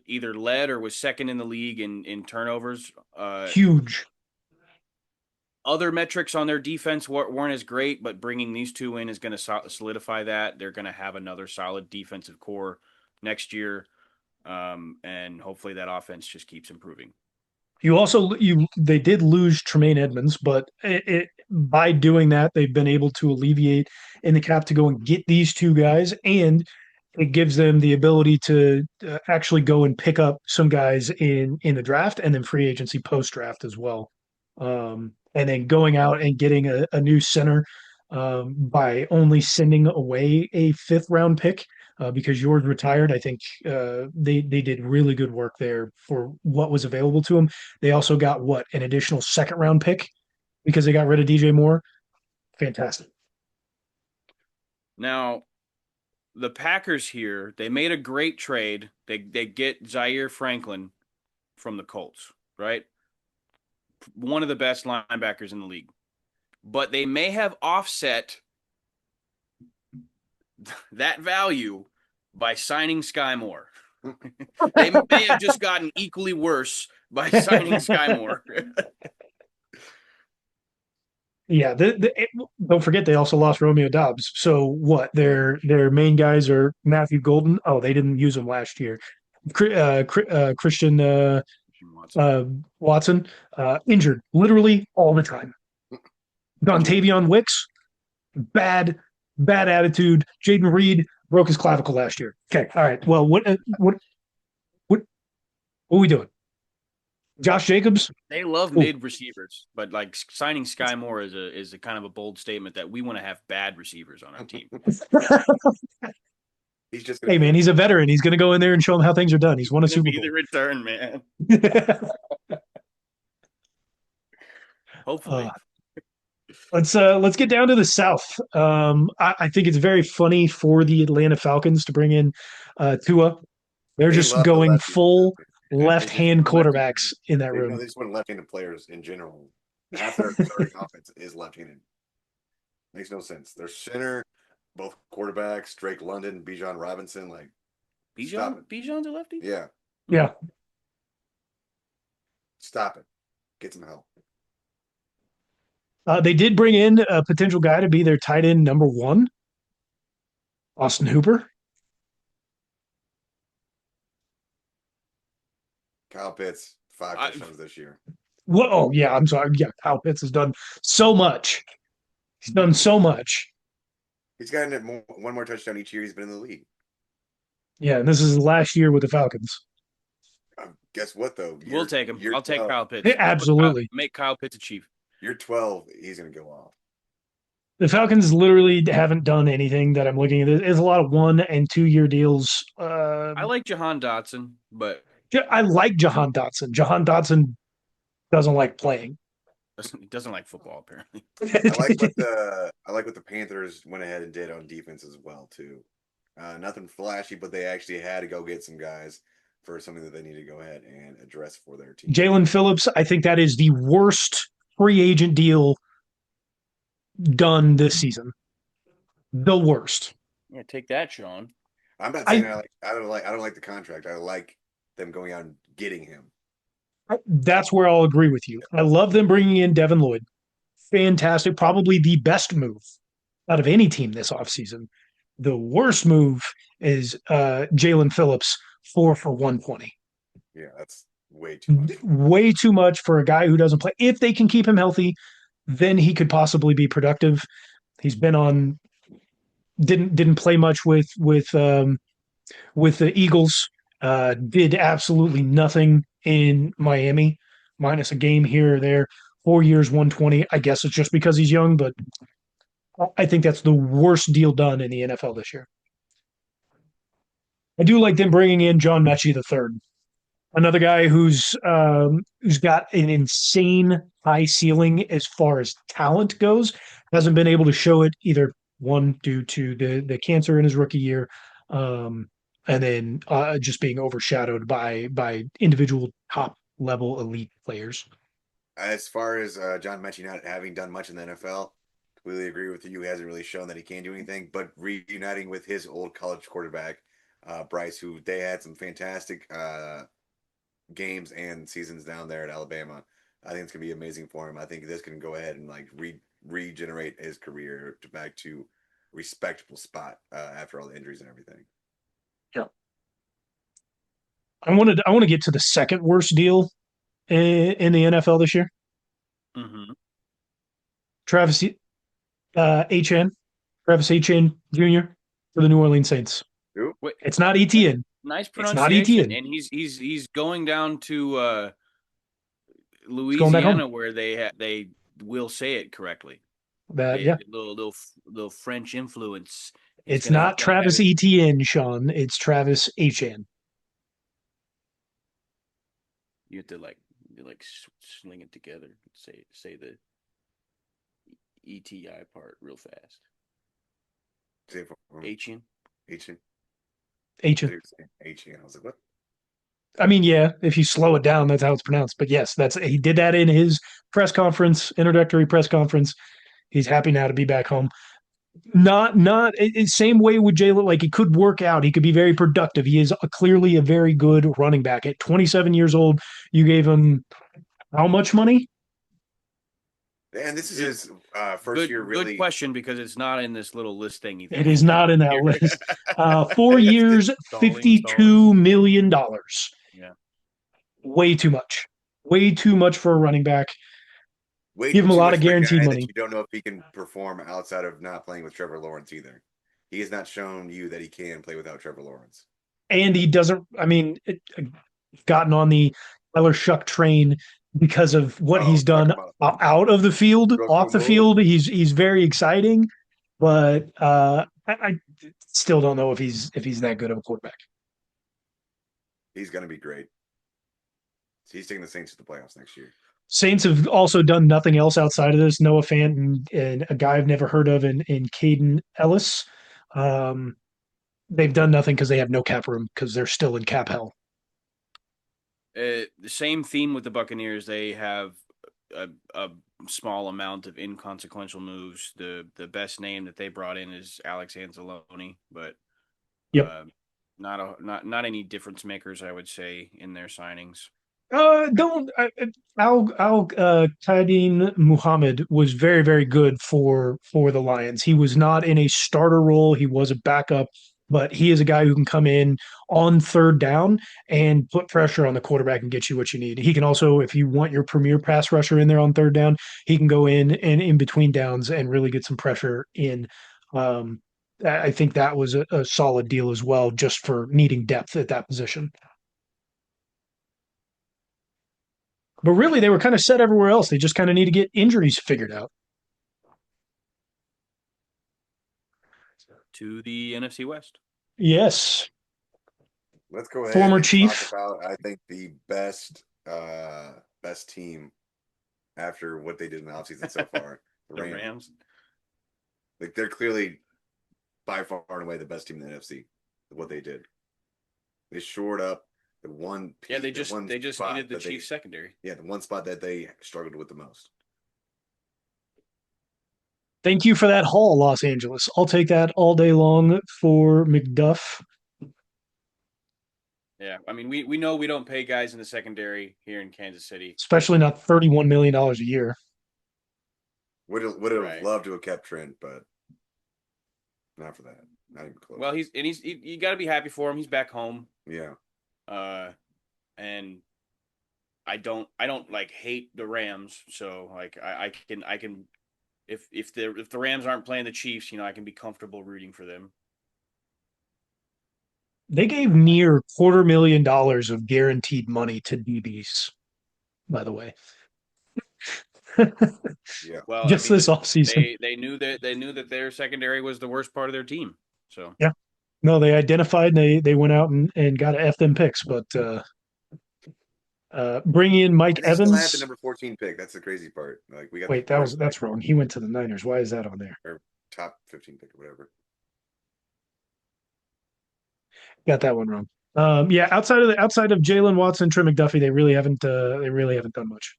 either led or was second in the league in turnovers. Huge. Other metrics on their defense weren't as great, but bringing these two in is going to solidify that. They're going to have another solid defensive core next year, and hopefully that offense just keeps improving. They did lose Tremaine Edmonds, but by doing that, they've been able to alleviate in the cap to go and get these two guys, and it gives them the ability to actually go and pick up some guys in the draft and then free agency post draft as well. And then going out and getting a new center by only sending away a 5th round pick because yours retired. I think they did really good work there for what was available to them. They also got an additional 2nd round pick because they got rid of DJ Moore. Fantastic. Now, the Packers here, they made a great trade. They get Zaire Franklin from the Colts, right? One of the best linebackers in the league. But they may have offset that value by signing Sky Moore. They may have just gotten equally worse by signing Sky Moore. Yeah, don't forget they also lost Romeo Doubs. So what? Their main guys are Matthew Golden. Oh, they didn't use him last year. Christian Watson injured literally all the time. Dontavion Wicks, bad attitude. Jaden Reed broke his clavicle last year. Okay, all right. Well, what are we doing? Josh Jacobs? They love mid receivers, but like signing Sky Moore is a kind of a bold statement that we want to have bad receivers on our team. Hey man, he's a veteran. He's going to go in there and show them how things are done. He's won a Super Bowl. The return, man. Hopefully. Let's get down to the South. I think it's very funny for the Atlanta Falcons to bring in Tua. They're just going full left-hand quarterbacks in that room. They just want left-handed players in general. Half their starting offense is left-handed. Makes no sense. Their center, both quarterbacks, Drake London, Bijan Robinson. Like, stop it. Bijan's a lefty? Yeah, Yeah. stop it. Get some help. They did bring in a potential guy to be their tight end number one, Austin Hooper. Kyle Pitts, 5 I, touchdowns this year. Whoa, oh, yeah, I'm sorry. Yeah, Kyle Pitts has done so much. He's done so much. He's gotten one more touchdown each year he's been in the league. Yeah, and this is his last year with the Falcons. Guess what, though? we'll take him. I'll take 12. Kyle Pitts. Absolutely. Make Kyle Pitts a chief. You're 12. He's going to go off. The Falcons literally haven't done anything that I'm looking at. It's a lot of 1 and 2 year deals. I like Jahan Dotson, but I like Jahan Dotson. Jahan Dotson doesn't like playing. he doesn't like football apparently. I like what the Panthers went ahead and did on defense as well too. Nothing flashy, but they actually had to go get some guys for something that they need to go ahead and address for their team. Jalen Phillips, I think that is the worst free agent deal done this season. The worst. Yeah, take that, Sean. I'm not saying I don't like the contract. I like them going out and getting him. That's where I'll agree with you. I love them bringing in Devin Lloyd. Fantastic. Probably the best move out of any team this offseason. The worst move is Jalen Phillips, 4 for 120. Yeah, that's way too much. Way too much for a guy who doesn't play. If they can keep him healthy, then he could possibly be productive. He's been on didn't play much with the Eagles. Did absolutely nothing in Miami, minus a game here or there. 4 years, 120. I guess it's just because he's young, but I think that's the worst deal done in the NFL this year. I do like them bringing in John Mechie III, another guy who's got an insane high ceiling as far as talent goes. Hasn't been able to show it either, one due to the cancer in his rookie year, and then just being overshadowed by individual top level elite players. As far as John Mechie not having done much in the NFL, completely agree with you. He hasn't really shown that he can do anything, but reuniting with his old college quarterback, Bryce, who they had some fantastic games and seasons down there at Alabama. I think it's gonna be amazing for him. I think this can go ahead and like regenerate his career back to respectable spot after all the injuries and everything. Yeah. I want to get to the second worst deal in the NFL this year. Mm-hmm. Travis Etienne, Travis Etienne Jr. for the New Orleans Saints. Wait, it's not Etienne. Nice It's pronunciation. not Etienne. And he's going down to Louisiana where they will say it correctly. Yeah, little French influence. It's not Travis Etienne, Sean. It's Travis Etienne. You have to like sling it together. Say the ETI part real fast. Etienne. Etienne. I was like, what? I mean, yeah, if you slow it down, that's how it's pronounced. But yes, he did that in his introductory press conference. He's happy now to be back home. Not same way with Jalen. Like, it could work out. He could be very productive. He is clearly a very good running back. At 27 years old, you gave him how much money? And this is his first year. Really good question, because it's not in this little list thing. It is not in that list. 4 years, $52 million. Yeah, way too much. Way too much for a running back. Give him a lot of guaranteed money. You don't know if he can perform outside of not playing with Trevor Lawrence either. He has not shown you that he can play without Trevor Lawrence. And he doesn't. I mean, gotten on the Tyler Shuck train because of what he's done out of the field, off the field. He's very exciting, but I still don't know if he's that good of a quarterback. He's going to be great. He's taking the Saints to the playoffs next year. Saints have also done nothing else outside of this. Noah Fant and a guy I've never heard of in Caden Ellis. They've done nothing because they have no cap room because they're still in cap hell. The same theme with the Buccaneers. They have a small amount of inconsequential moves. The best name that they brought in is Alex Anzalone, but Yep. not any difference makers, I would say, in their signings. Don't Al Qaedin Muhammad was very, very good for the Lions. He was not in a starter role. He was a backup, but he is a guy who can come in on third down and put pressure on the quarterback and get you what you need. He can also, if you want your premier pass rusher in there on third down, he can go in and in between downs and really get some pressure in. I think that was a solid deal as well, just for needing depth at that position. But really, they were kind of set everywhere else. They just kind of need to get injuries figured out. To the NFC West. Yes. Let's go ahead Former and Chief. talk about, I think, the best team after what they did in the offseason so far. The Rams. Like, they're clearly by far and away the best team in the NFC. What they did. They shored up the one piece, Yeah, they just spot needed the that Chiefs secondary. Yeah, the one spot that they struggled with the most. Thank you for that haul, Los Angeles. I'll take that all day long for McDuff. Yeah, I mean, we know we don't pay guys in the secondary here in Kansas City. Especially not $31 million a year. Would have loved to have kept Trent, but not for that. Not even close. Well, you got to be happy for him. He's back home. Yeah. And I don't like hate the Rams, so like I can if the Rams aren't playing the Chiefs, I can be comfortable rooting for them. They gave near $250,000 of guaranteed money to DBs, by the way. Yeah. Well, just this offseason. They knew that their secondary was the worst part of their team. So yeah. No, they identified they went out and got to F them picks, but bring in Mike Evans. Still had the number 14 pick. That's the crazy part. Like we got that's wrong. He went to the Niners. Why is that on there? Or top 15 pick or whatever. Got that one wrong. Yeah, outside of Jalen Watson, Trey McDuffie, they really haven't done much.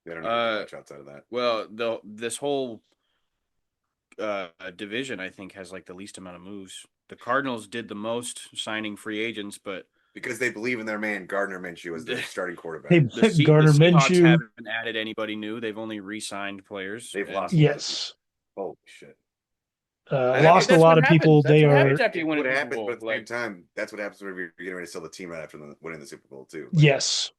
They don't need much outside of that. Well, this whole division, I think, has like the least amount of moves. The Cardinals did the most signing free agents, but because they believe in their man Gardner Minshew as their starting quarterback. The Seahawks haven't added anybody new. They've only re-signed players. They've lost. Yes. Holy shit. Lost a lot of people. They are. After you win what happens, but at the same time, that's what happens when you're getting ready to sell the team right after winning the Super Bowl too. Like, yes.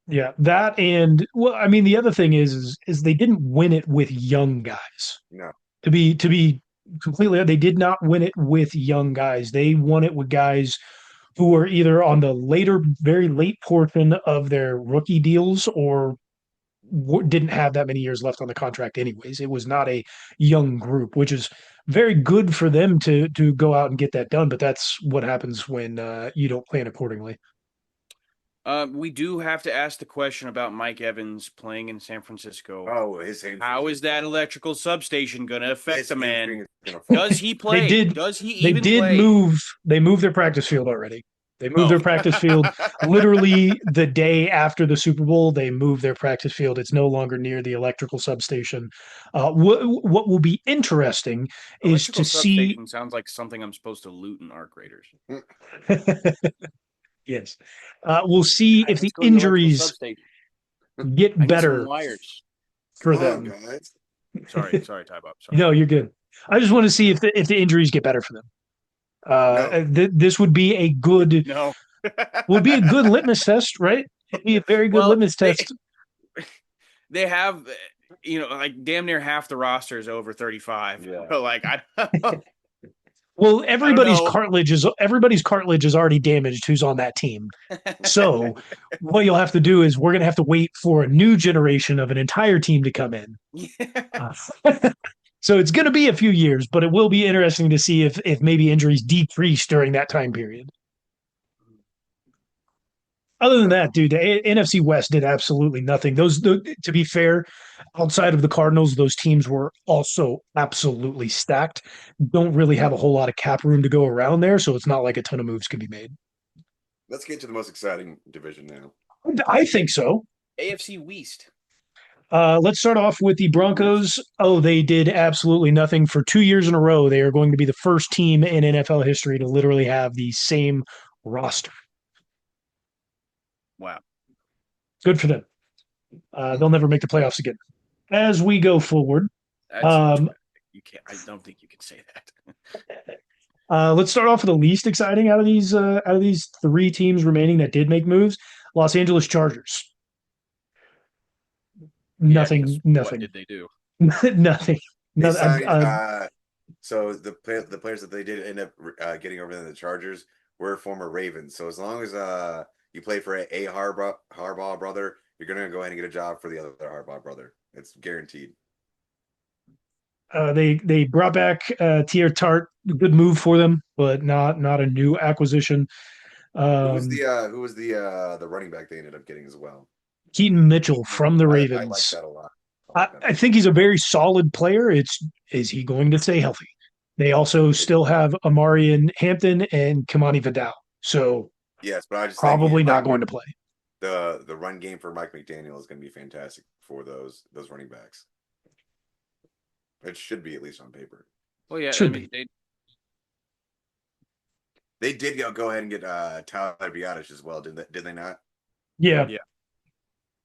Yeah, that and well, I mean, the other thing is they didn't win it with young guys. No. To be completely, they did not win it with young guys. They won it with guys who are either on the very late portion of their rookie deals or didn't have that many years left on the contract anyways. It was not a young group, which is very good for them to go out and get that done. But that's what happens when you don't plan accordingly. We do have to ask the question about Mike Evans playing in San Francisco. Oh, how is that electrical substation going to affect the man? Does he play? Does he even play? They moved their practice field already. They moved their practice field literally the day after the Super Bowl. They moved their practice field. It's no longer near the electrical substation. What will be interesting is to see. Sounds like something I'm supposed to loot in Arc Raiders. Yes. We'll see if the injuries get better for them. Guys. Sorry, Ty Bob. Sorry. No, you're good. I just want to see if the injuries get better for them. This would be a good would be a good litmus test, right? It'd be a very good litmus test. They have, like damn near half the roster is over 35. Yeah. So like well, everybody's cartilage is already damaged who's on that team. So what you'll have to do is we're going to have to wait for a new generation of an entire team to come in. Yeah. So it's going to be a few years, but it will be interesting to see if maybe injuries decrease during that time period. Other than that, dude, the NFC West did absolutely nothing. To be fair, outside of the Cardinals, those teams were also absolutely stacked. Don't really have a whole lot of cap room to go around there, so it's not like a ton of moves can be made. Let's get to the most exciting division now. I think so. AFC West. Let's start off with the Broncos. Oh, they did absolutely nothing for 2 years in a row. They are going to be the first team in NFL history to literally have the same roster. Wow. Good for them. They'll never make the playoffs again. As we go forward, That's um, you can't. I don't think you can say that. let's start off with the least exciting out of these three teams remaining that did make moves. Los Angeles Chargers. Yeah, because Nothing. what Nothing. did they do? Nothing. They Nothing. signed. So the players that they did end up getting over in the Chargers were former Ravens. So as long as you play for a Harbaugh brother, you're gonna go ahead and get a job for the other Harbaugh brother. It's guaranteed. They brought back Tier Tart. Good move for them, but not a new acquisition. Who was the running back they ended up getting as well? Keaton Mitchell from the I like Ravens. that a lot. I think he's a very solid player. Is he going to stay healthy? They also still have Amari and Hampton and Kamani Vidal. So Yes, but I just think probably not like going to play. the run game for Mike McDaniel is going to be fantastic for those running backs. It should be, at least on paper. Well, yeah, Should I mean, be. They did go ahead and get Tyler Biadasz as well, did they not? Yeah, Yeah.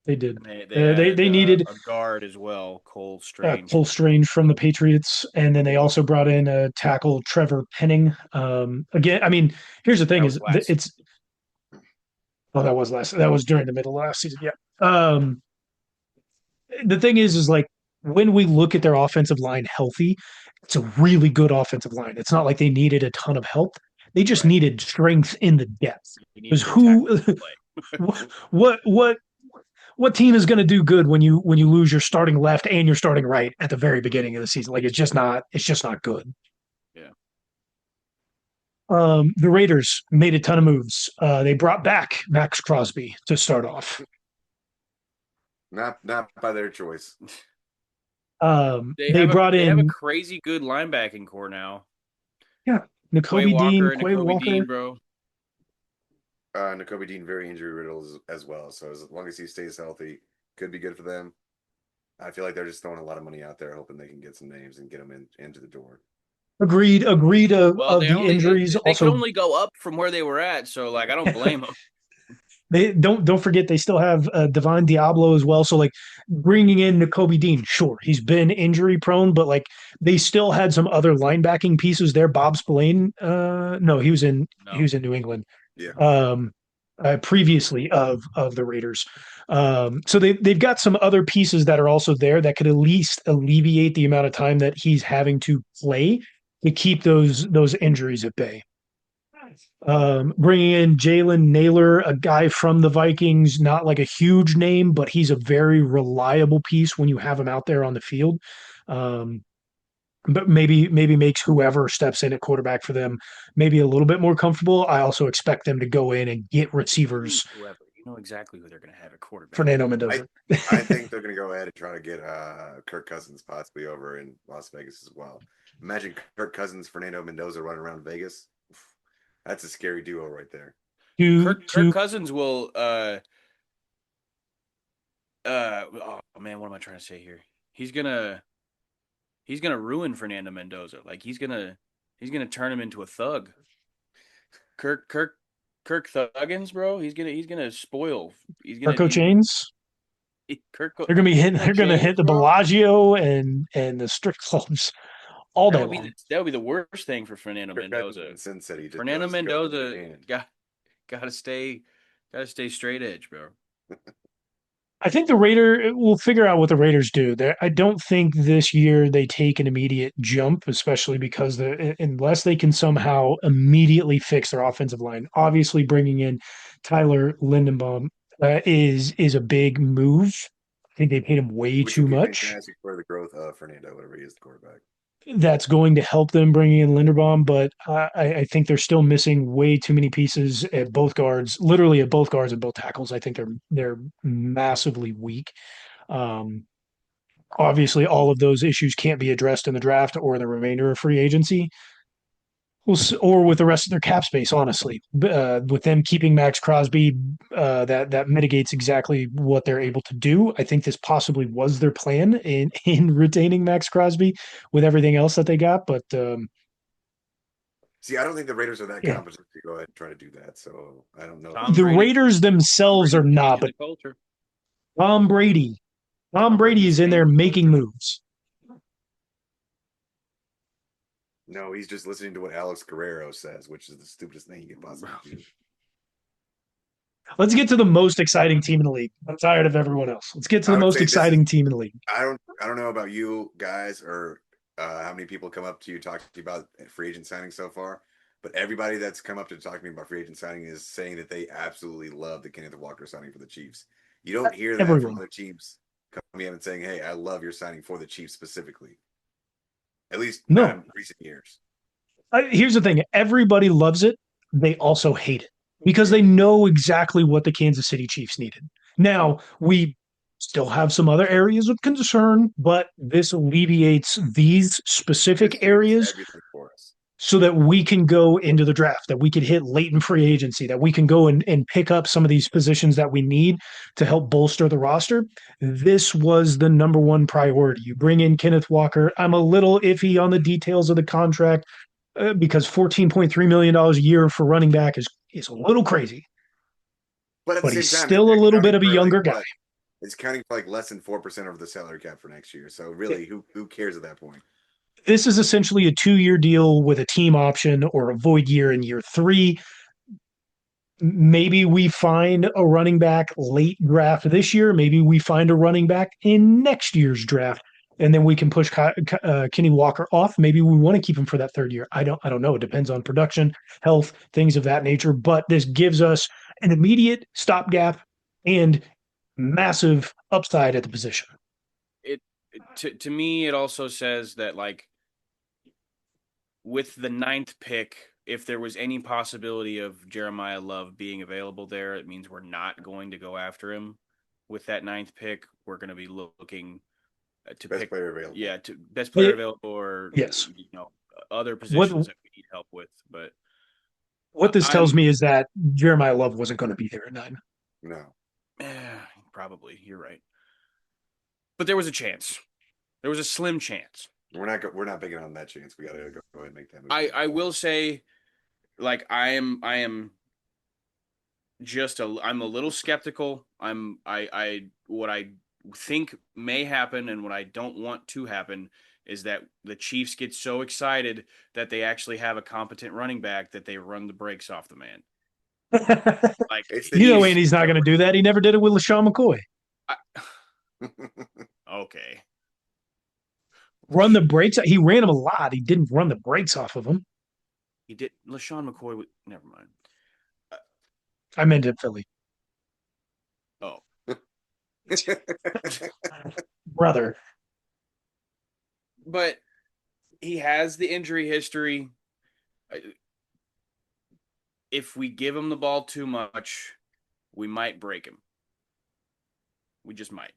they did. they added, They needed a guard as well, Cole Strange. Cole Strange from the Patriots, and then they also brought in a tackle, Trevor Penning. Again, I mean, here's the thing: That is was last. it's oh, that was last. That was during the middle of last season. Yeah. The thing is like when we look at their offensive line healthy, it's a really good offensive line. It's not like they needed a ton of help. They just Right. needed strength in the depth. You need Because good who, tackle play. what team is going to do good when you lose your starting left and your starting right at the very beginning of the season? Like it's just not good. Yeah. The Raiders made a ton of moves. They brought back Max Crosby to start off. Not by their choice. They brought They have a in crazy good linebacking core now. yeah, Quay N'Kobe Dean, Walker and Quay N'Kobe Walker. Dean, bro. N'Kobe Dean very injury riddled as well. So as long as he stays healthy, could be good for them. I feel like they're just throwing a lot of money out there, hoping they can get some names and get them into the door. Agreed. Agreed. Well, Of the injuries. they could Also, only go up from where they were at, so like I don't blame them. they don't forget they still have Divine Diablo as well. So like bringing in N'Kobe Dean, sure, he's been injury prone, but like they still had some other linebacking pieces there. Bob Spillane, no, he No. was in New England. Yeah. Previously of the Raiders. So they've got some other pieces that are also there that could at least alleviate the amount of time that he's having to play to keep those injuries at bay. Bringing in Jalen Naylor, a guy from the Vikings, not like a huge name, but he's a very reliable piece when you have him out there on the field. But maybe makes whoever steps in at quarterback for them maybe a little bit more comfortable. I also expect them to go in and get receivers. Whoever, you know exactly who they're going to have at quarterback. Fernando Mendoza. I think they're going to go ahead and try to get Kirk Cousins possibly over in Las Vegas as well. Imagine Kirk Cousins, Fernando Mendoza running around Vegas. That's a scary duo right there. Kirk Cousins will oh man, what am I trying to say here? He's gonna ruin Fernando Mendoza. Like he's gonna turn him into a thug. Kirk Thuggins, bro. He's gonna spoil. Kirko Chains. They're gonna hit the Bellagio and the strip clubs all day long. That would be the worst thing for Fernando Mendoza. Fernando Mendoza gotta stay straight edge, bro. I think we'll figure out what the Raiders do. I don't think this year they take an immediate jump, especially because unless they can somehow immediately fix their offensive line. Obviously, bringing in Tyler Lindenbaum is a big move. I think they paid him way too much. Fantastic for the growth of Fernando, whatever he is, the quarterback. That's going to help them bringing in Linderbaum, but I think they're still missing way too many pieces at both guards, literally at both guards and both tackles. I think they're massively weak. Obviously, all of those issues can't be addressed in the draft or the remainder of free agency. or with the rest of their cap space, honestly. With them keeping Max Crosby, that mitigates exactly what they're able to do. I think this possibly was their plan in retaining Max Crosby with everything else that they got. But See, I don't think the Raiders are that yeah, competent to go ahead and try to do that. So I don't know. Tom the Brady. Raiders themselves are not, but The culture. Tom Brady, Tom Brady is in there making moves. No, he's just listening to what Alex Guerrero says, which is the stupidest thing he could possibly do. Let's get to the most exciting team in the league. I'm tired of everyone else. Let's get to I the would most say this exciting is- team in the league. I don't know about you guys or how many people come up to you talk to you about free agent signing so far, but everybody that's come up to talk to me about free agent signing is saying that they absolutely love the Kenneth Walker signing for the Chiefs. You don't hear that Everyone. from other teams coming in and saying, "Hey, I love your signing for the Chiefs specifically." At least No. not in recent years. Here's the thing: everybody loves it. They also hate it because they know exactly what the Kansas City Chiefs needed. Now we still have some other areas of concern, but this alleviates these specific This changes areas everything for us. so that we can go into the draft, that we could hit latent free agency, that we can go and pick up some of these positions that we need to help bolster the roster. This was the number one priority. You bring in Kenneth Walker. I'm a little iffy on the details of the contract because $14.3 million a year for running back is a little crazy. But at But the he's same time, still a it's little bit accounting of a for, younger like, guy. what? It's counting for like less than 4% of the salary cap for next year. So really, who cares at that point? This is essentially a 2-year deal with a team option or a void year in year 3. Maybe we find a running back late draft this year. Maybe we find a running back in next year's draft, and then we can push Kenny Walker off. Maybe we want to keep him for that 3rd year. I don't know. It depends on production, health, things of that nature. But this gives us an immediate stopgap and massive upside at the position. To me, it also says that, like, with the 9th pick, if there was any possibility of Jeremiah Love being available there, it means we're not going to go after him. With that 9th pick, we're going to be looking to Best pick player available. Yeah, to best player Yeah. available, or Yes. other positions that we need help with. But What this tells me is that Jeremiah Love wasn't going to be there at 9. No. Probably, you're right. But there was a chance. There was a slim chance. We're not big on that chance. We got to go ahead and make that move. I will say, like, I am I'm a little skeptical. What I think may happen and what I don't want to happen is that the Chiefs get so excited that they actually have a competent running back that they run the brakes off the man. Like, Andy's not going to do that. He never did it with LaShawn McCoy. Okay. Run the brakes. He ran him a lot. He didn't run the brakes off of him. He did. LaShawn McCoy. Never mind. I meant in Philly. Oh. Brother. But he has the injury history. If we give him the ball too much, we might break him. We just might.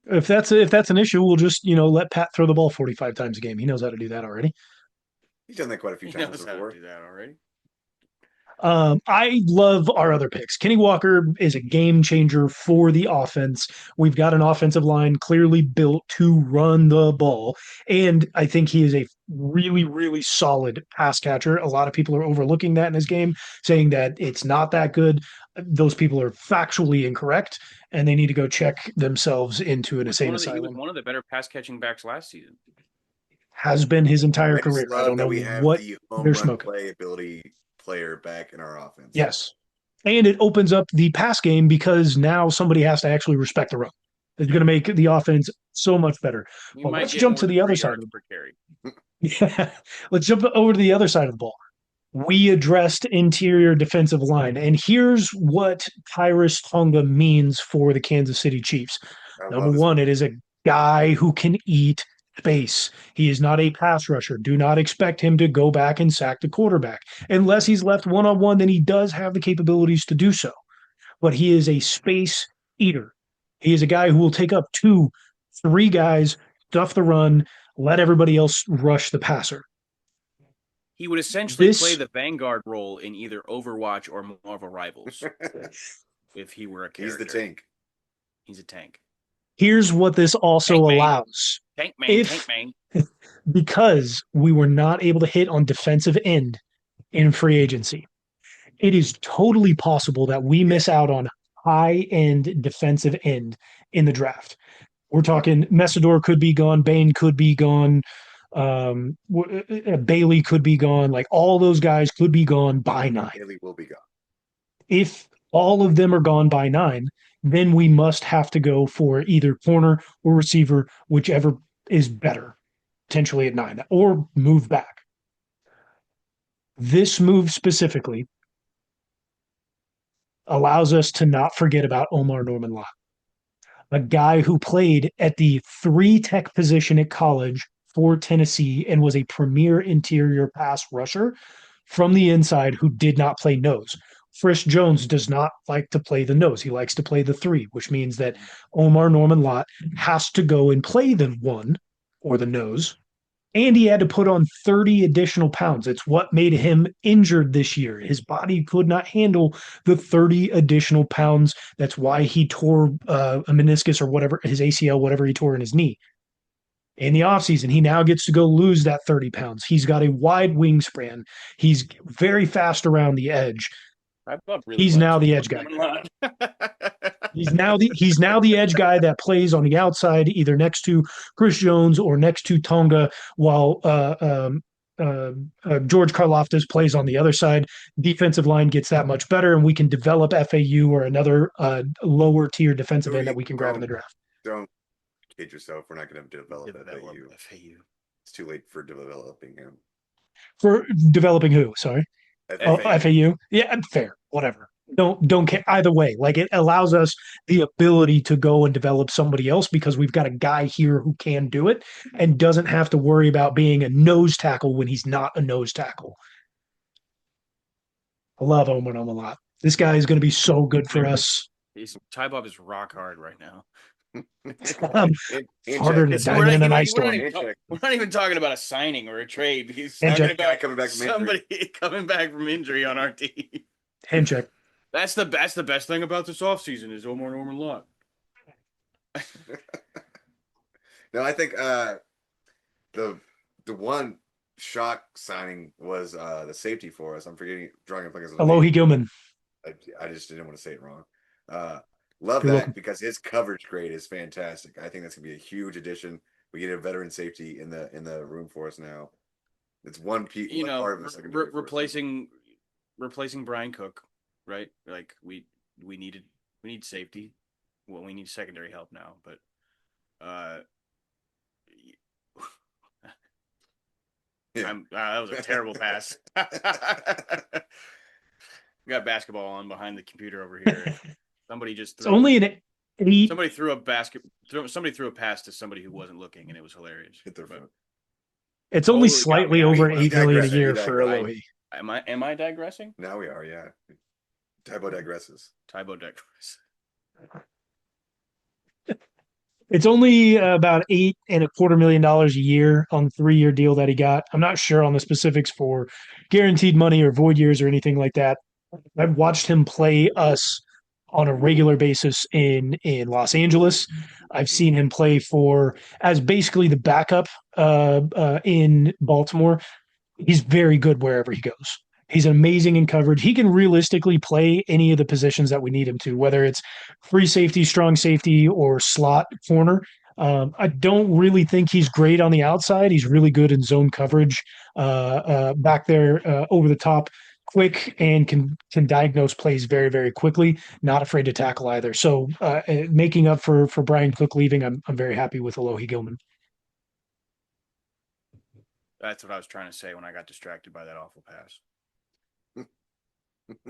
If that's an issue, we'll just let Pat throw the ball 45 times a game. He knows how to do that already. He's done that quite a few times before. He knows how to do that already. I love our other picks. Kenny Walker is a game changer for the offense. We've got an offensive line clearly built to run the ball. And I think he is a really, really solid pass catcher. A lot of people are overlooking that in his game, saying that it's not that good. Those people are factually incorrect, and they need to go check themselves into an insane asylum. He was one of the better pass catching backs last season. Has been his entire career. I don't know what the home run play ability player back in our offense. Yes. And it opens up the pass game because now somebody has to actually respect the run. It's going to make the offense so much better. Well, let's jump to the other side of the ball. Yeah. Let's jump over to the other side of the ball. We addressed interior defensive line. And here's what Khyiris Tonga means for the Kansas City Chiefs. Number one, it is a guy who can eat space. He is not a pass rusher. Do not expect him to go back and sack the quarterback. Unless he's left one-on-one, then he does have the capabilities to do so. But he is a space eater. He is a guy who will take up 2, 3 guys, stuff the run, let everybody else rush the passer. He would essentially This- play the Vanguard role in either Overwatch or Marvel Rivals if he were a character. He's the tank. He's a tank. Here's what this also Tank man. allows. Tank man, If- tank man. Because we were not able to hit on defensive end in free agency, it is totally possible that we miss out on high-end defensive end in the draft. We're talking Messidor could be gone, Bane could be gone, Bailey could be gone. Like all those guys could be gone by 9. Bailey will be gone. If all of them are gone by 9, then we must have to go for either corner or receiver, whichever is better, potentially at 9, or move back. This move specifically allows us to not forget about Omar Norman Lott, a guy who played at the 3 tech position at college for Tennessee and was a premier interior pass rusher from the inside who did not play nose. Frisk Jones does not like to play the nose. He likes to play the 3, which means that Omar Norman Lott has to go and play the 1 or the nose. And he had to put on 30 additional pounds. It's what made him injured this year. His body could not handle the 30 additional pounds. That's why he tore a meniscus or whatever, his ACL, whatever he tore in his knee. In the offseason, he now gets to go lose that 30 pounds. He's got a wide wingspan. He's very fast around the edge. He's now the edge guy. He's now the edge guy that plays on the outside, either next to Chris Jones or next to Tonga, while George Karlaftis plays on the other side. Defensive line gets that much better, and we can develop FAU or another lower tier defensive end that we can grab in the draft. Don't kid yourself. We're not going to develop FAU. FAU. It's too late for developing him. For developing who? Sorry. FAU. Oh, FAU. Yeah, fair. Whatever. Don't care either way. Like it allows us the ability to go and develop somebody else because we've got a guy here who can do it and doesn't have to worry about being a nose tackle when he's not a nose tackle. I love Omar a lot. This guy is going to be so good for us. Ty Bob is rock hard right now. Harder than a diamond in an ice storm. We're not even talking about a signing or a trade. He's Hand talking check. about coming back from injury on our team. Hand check. That's the best thing about this offseason is Omar Norman Lott. No, I think the one shock signing was the safety for us. I'm drawing a blank. Alohi Gilman. I just didn't want to say it wrong. Love You're that welcome. because his coverage grade is fantastic. I think that's gonna be a huge addition. We get a veteran safety in the room for us now. It's one piece. Part of the secondary replacing Brian Cook, right? Like we need safety. Well, we need secondary help now, but yeah. that was a terrible pass. Got basketball on behind the computer over here. Somebody just It's only an 8. Somebody threw a pass to somebody who wasn't looking, and it was hilarious. Hit their foot. It's only Holy slightly God, over we 8 million a digress. year We for digress. Alohi. Am I digressing? Now we are, yeah. Tybo digresses. Tybo digress. It's only about $8.25 million a year on the 3-year deal that he got. I'm not sure on the specifics for guaranteed money or void years or anything like that. I've watched him play us on a regular basis in Los Angeles. I've seen him play as basically the backup in Baltimore. He's very good wherever he goes. He's amazing in coverage. He can realistically play any of the positions that we need him to, whether it's free safety, strong safety, or slot corner. I don't really think he's great on the outside. He's really good in zone coverage back there over the top, quick, and can diagnose plays very, very quickly. Not afraid to tackle either. So making up for Brian Cook leaving, I'm very happy with Alohi Gilman. That's what I was trying to say when I got distracted by that awful pass.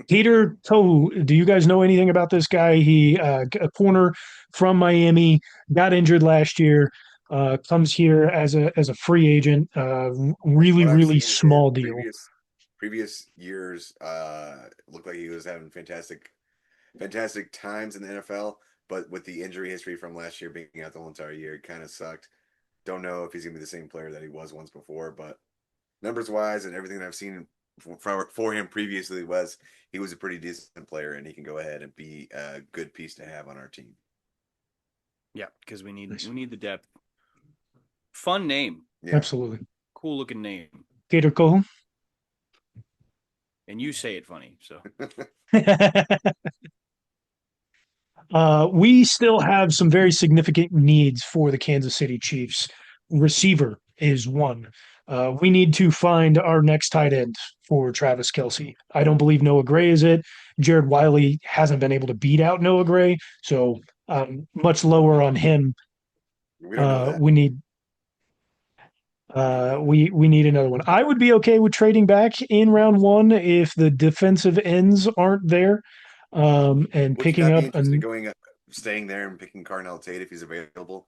Peter Tohu, do you guys know anything about this guy? He a corner from Miami, got injured last year, comes here as a free agent, really small deal. Previous years looked like he was having fantastic times in the NFL, but with the injury history from last year being out the whole entire year, it kind of sucked. Don't know if he's gonna be the same player that he was once before, but numbers wise and everything that I've seen for him previously was he was a pretty decent player, and he can go ahead and be a good piece to have on our team. Yeah, because we Nice. need the depth. Fun name, Yeah. Absolutely. cool looking name, Gator Kohum. and you say it funny. So We still have some very significant needs for the Kansas City Chiefs. Receiver is one. We need to find our next tight end for Travis Kelce. I don't believe Noah Gray is it. Jared Wiley hasn't been able to beat out Noah Gray, so much lower on him. We don't know that. We need we need another one. I would be okay with trading back in round one if the defensive ends aren't there, and Would you picking not be up interested in going staying there and picking Carnell Tate if he's available?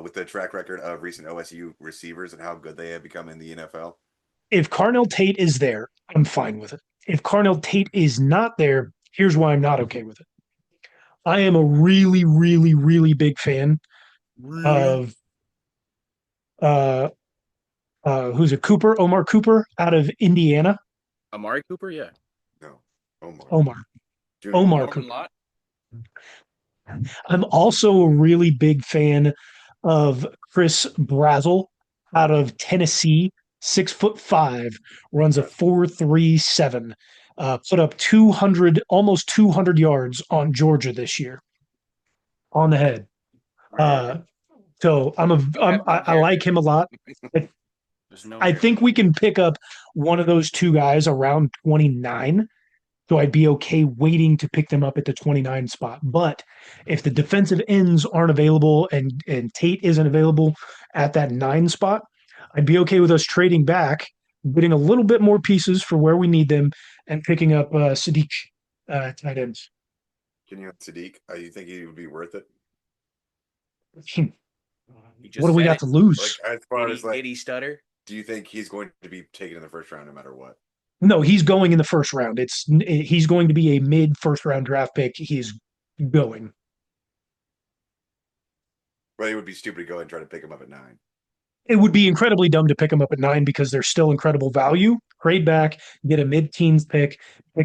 With the track record of recent OSU receivers and how good they have become in the NFL. if Carnell Tate is there, I'm fine with it. If Carnell Tate is not there, here's why I'm not okay with it. I am a really, really, really big fan of uh who's it? Omar Cooper out of Indiana. Amari Cooper, yeah. No, Omar. Omar. Junior. Omar Norman Cooper. Lott. I'm also a really big fan of Chris Brazel out of Tennessee, 6'5", runs a 4.37, put up 200, almost 200 yards on Georgia this year on the head. So I like him a lot. I think we can pick up one of those two guys around 29. So I'd be okay waiting to pick them up at the 29 spot. But if the defensive ends aren't available and Tate isn't available at that 9 spot, I'd be okay with us trading back, getting a little bit more pieces for where we need them, and picking up Sadiq tight ends. Can you Sadiq? You think he would be worth it? What do we got to lose? Like, as far as like, Giddy stutter. do you think he's going to be taken in the first round no matter what? No, he's going in the first round. He's going to be a mid first round draft pick. He's going. But it would be stupid to go and try to pick him up at 9. It would be incredibly dumb to pick him up at 9 because there's still incredible value. Trade back, get a mid-teens pick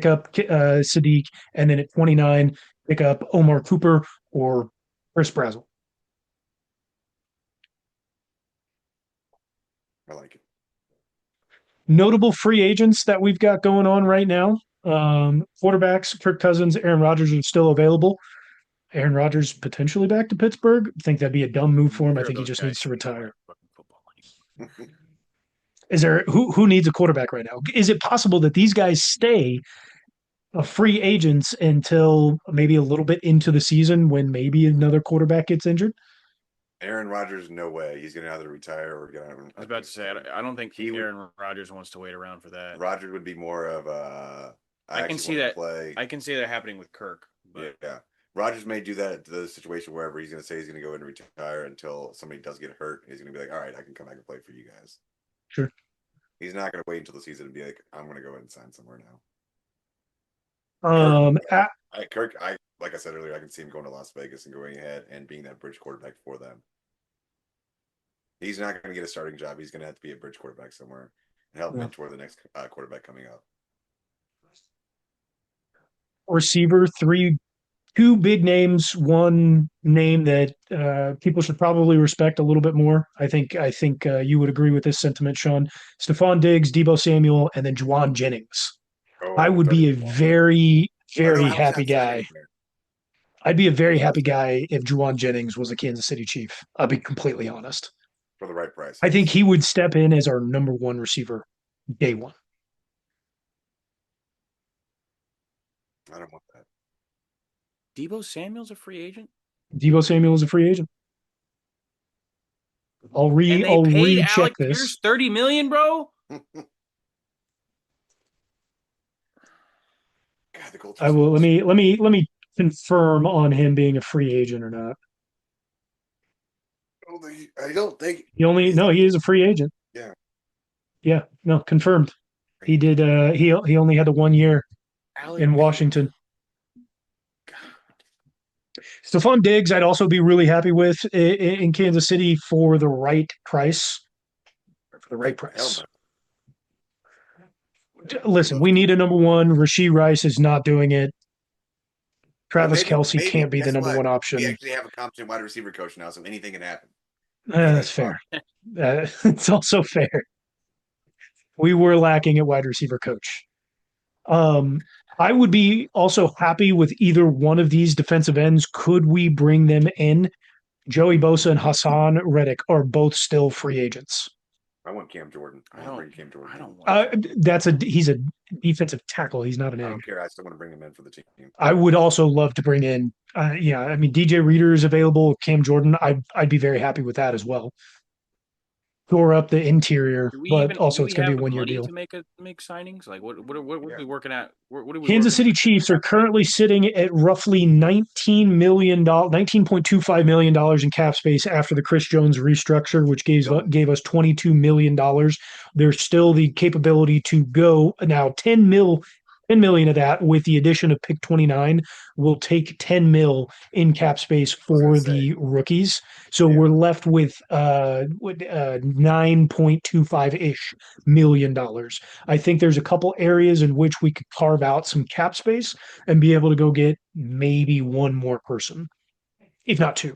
up Sadiq, and then at 29, pick up Omar Cooper or Chris Brazel. I like it. Notable free agents that we've got going on right now. Quarterbacks, Kirk Cousins, Aaron Rodgers are still available. Aaron Rodgers potentially back to Pittsburgh. I think that'd be a dumb move for him. I think he just needs to retire. Is there who needs a quarterback right now? Is it possible that these guys stay free agents until maybe a little bit into the season when maybe another quarterback gets injured? Aaron Rodgers, no way. He's going to either retire or get out. I was about to say, I don't think Aaron Rodgers wants to wait around for that. Rodgers would be more of a. I can see that. I can see that happening with Kirk. But yeah. Rodgers may do that to the situation wherever he's going to say he's going to go and retire until somebody does get hurt. He's going to be like, all right, I can come back and play for you guys. Sure. He's not going to wait until the season and be like, I'm going to go ahead and sign somewhere now. Kirk, like I said earlier, I can see him going to Las Vegas and going ahead and being that bridge quarterback for them. He's not going to get a starting job. He's going to have to be a bridge quarterback somewhere and help mentor the next quarterback coming up. Receiver, two big names, one name that people should probably respect a little bit more. I think you would agree with this sentiment, Sean. Stephon Diggs, Deebo Samuel, and then Juwan Jennings. I would be a very, very happy guy. I'd be a very happy guy if Juwan Jennings was a Kansas City Chief. I'll be completely honest. For the right price. I think he would step in as our number one receiver day one. I don't want that. Deebo Samuel's a free agent? Deebo Samuel is a free agent. I'll recheck Alec this. Pierce $30 million, bro. God, the I will. Let me confirm on him being a free agent or not. I don't think he is a free agent. Yeah, no, confirmed. He did. He only had the 1 year in Washington. Stephon Diggs, I'd also be really happy with in Kansas City for the right price. For the right price. Listen, we need a number one. Rasheed Rice is not doing it. But Travis Kelsey maybe can't be the guess number what? one We option. actually have a competent wide receiver coach now, so anything can happen. That's fair. It's also fair. We were lacking at wide receiver coach. Um, I would be also happy with either one of these defensive ends. Could we bring them in? Joey Bosa and Hassan Reddick are both still free agents. I want Cam Jordan. I don't bring Cam Jordan. I don't want He's a defensive tackle. He's not an I end. don't care. I still want to bring him in for the team. I would also love to bring in. Yeah, I mean DJ Reader is available. Cam Jordan. I'd be very happy with that as well. Shore up the interior, but also do it's we going to have be a the 1 year money deal. to make signings? Like what are we working at? What are we Kansas City working Chiefs are currently sitting at roughly $19.25 million in cap space after the Chris Jones restructure, which gave us $22 million. There's still the capability to go now 10 million of that with the addition of pick 29 will take 10 mil in cap space for the rookies. So we're left with 9.25-ish million dollars. I think there's a couple areas in which we could carve out some cap space and be able to go get maybe one more person, if not two,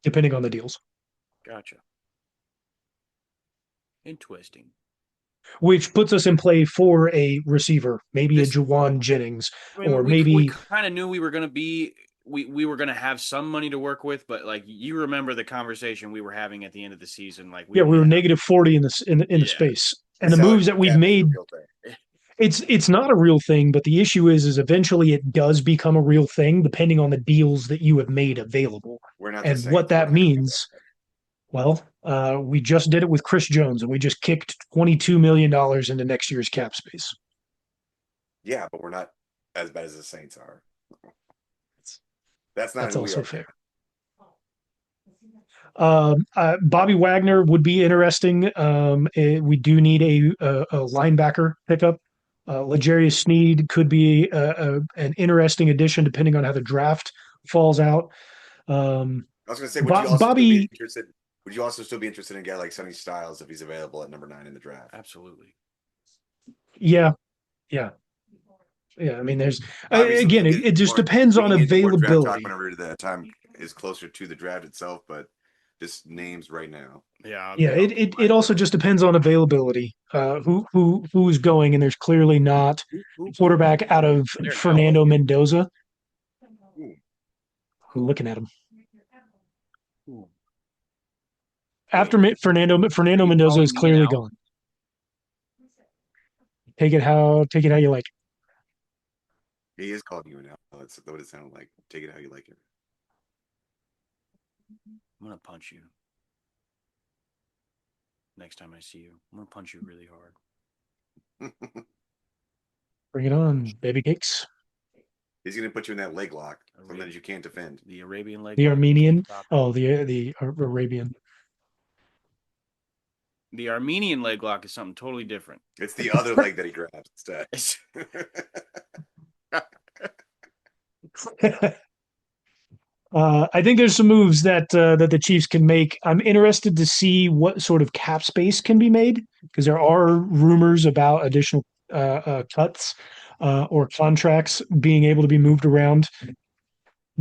depending on the deals. Gotcha. Interesting. Which puts us in play for a receiver, maybe a Juwan Jennings, or maybe we kind of knew we were going to be we were going to have some money to work with, but like you remember the conversation we were having at the end of the season, like we were negative 40 in the space, and the moves that we've made. It's not a real thing, but the issue is eventually it does become a real thing depending on the deals that you have made available. And what that means, well, we just did it with Chris Jones, and we just kicked $22 million into next year's cap space. Yeah, but we're not as bad as the Saints are. That's also fair. Bobby Wagner would be interesting. We do need a linebacker pickup. L'Jarius Sneed could be an interesting addition depending on how the draft falls out. I was going to say, would you also still be interested in a guy like Sonny Styles if he's available at number 9 in the draft? Absolutely. Yeah. I mean, there's again, it just depends on availability. Whenever the time is closer to the draft itself, but just names right now. Yeah. It also just depends on availability. Who's going, and there's clearly not quarterback out of Fernando Mendoza. Looking at him. After Fernando Mendoza is clearly gone. Take it how you like it. He is calling you now. That's what it sounded like. Take it how you like it. I'm gonna punch you. Next time I see you, I'm gonna punch you really hard. Bring it on, baby cakes. He's gonna put you in that leg lock, something that you can't defend. The Arabian leg. The Armenian. Oh, the Arabian. The Armenian leg lock is something totally different. It's the other leg that he grabs instead. I think there's some moves that the Chiefs can make. I'm interested to see what sort of cap space can be made because there are rumors about additional cuts or contracts being able to be moved around.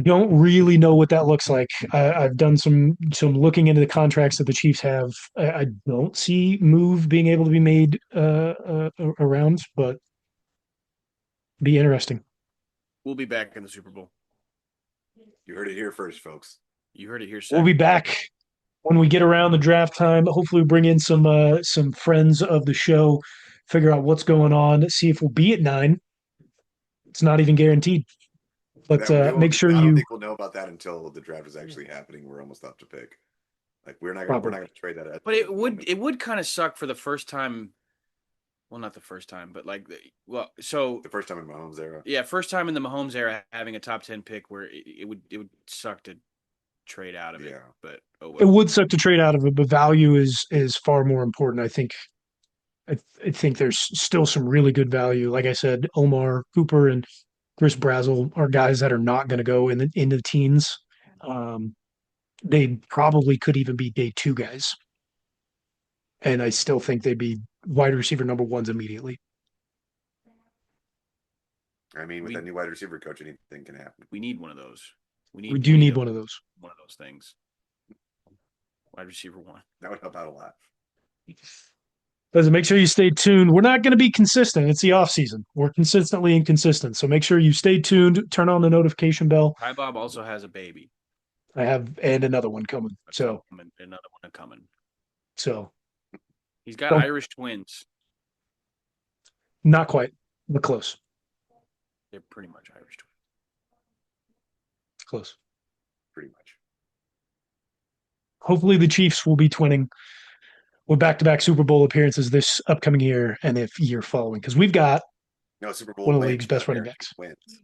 Don't really know what that looks like. I've done some looking into the contracts that the Chiefs have. I don't see move being able to be made around, but be interesting. We'll be back in the Super Bowl. You heard it here first, folks. You heard it here. We'll be back when we get around the draft time. Hopefully, we'll bring in some friends of the show, figure out what's going on, see if we'll be at 9. It's not even guaranteed. But make sure I don't you. think we'll know about that until the draft is actually happening. We're almost up to pick. Like we're not going to trade that. But it would kind of suck for the first time. Well, not the first time, but so the first time in Mahomes era. Yeah, first time in the Mahomes era having a top 10 pick where it would suck to trade out of it. But it would suck to trade out of it, but value is far more important. I think there's still some really good value. Like I said, Omar Cooper and Chris Brazzell are guys that are not going to go into the teens. They probably could even be day 2 guys. And I still think they'd be wide receiver number 1s immediately. I mean, with We- that new wide receiver coach, anything can happen. We need one of those. We do need one of those. One of those things. Wide receiver one. That would help out a lot. Listen, make sure you stay tuned. We're not going to be consistent. It's the off season. We're consistently inconsistent. So make sure you stay tuned. Turn on the notification bell. Ty Bob also has a baby. I have and another one coming. So Another one coming. so He's got Don't- Irish twins. not quite, but close. They're pretty much Irish twins. Close. Pretty much. Hopefully the Chiefs will be twinning with back-to-back Super Bowl appearances this upcoming year and the year following. Because we've got No, Super Bowl one of the wins, league's best not running Bears backs. Wins.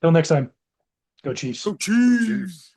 Till next time. Go Chiefs. Go Chiefs! Chiefs.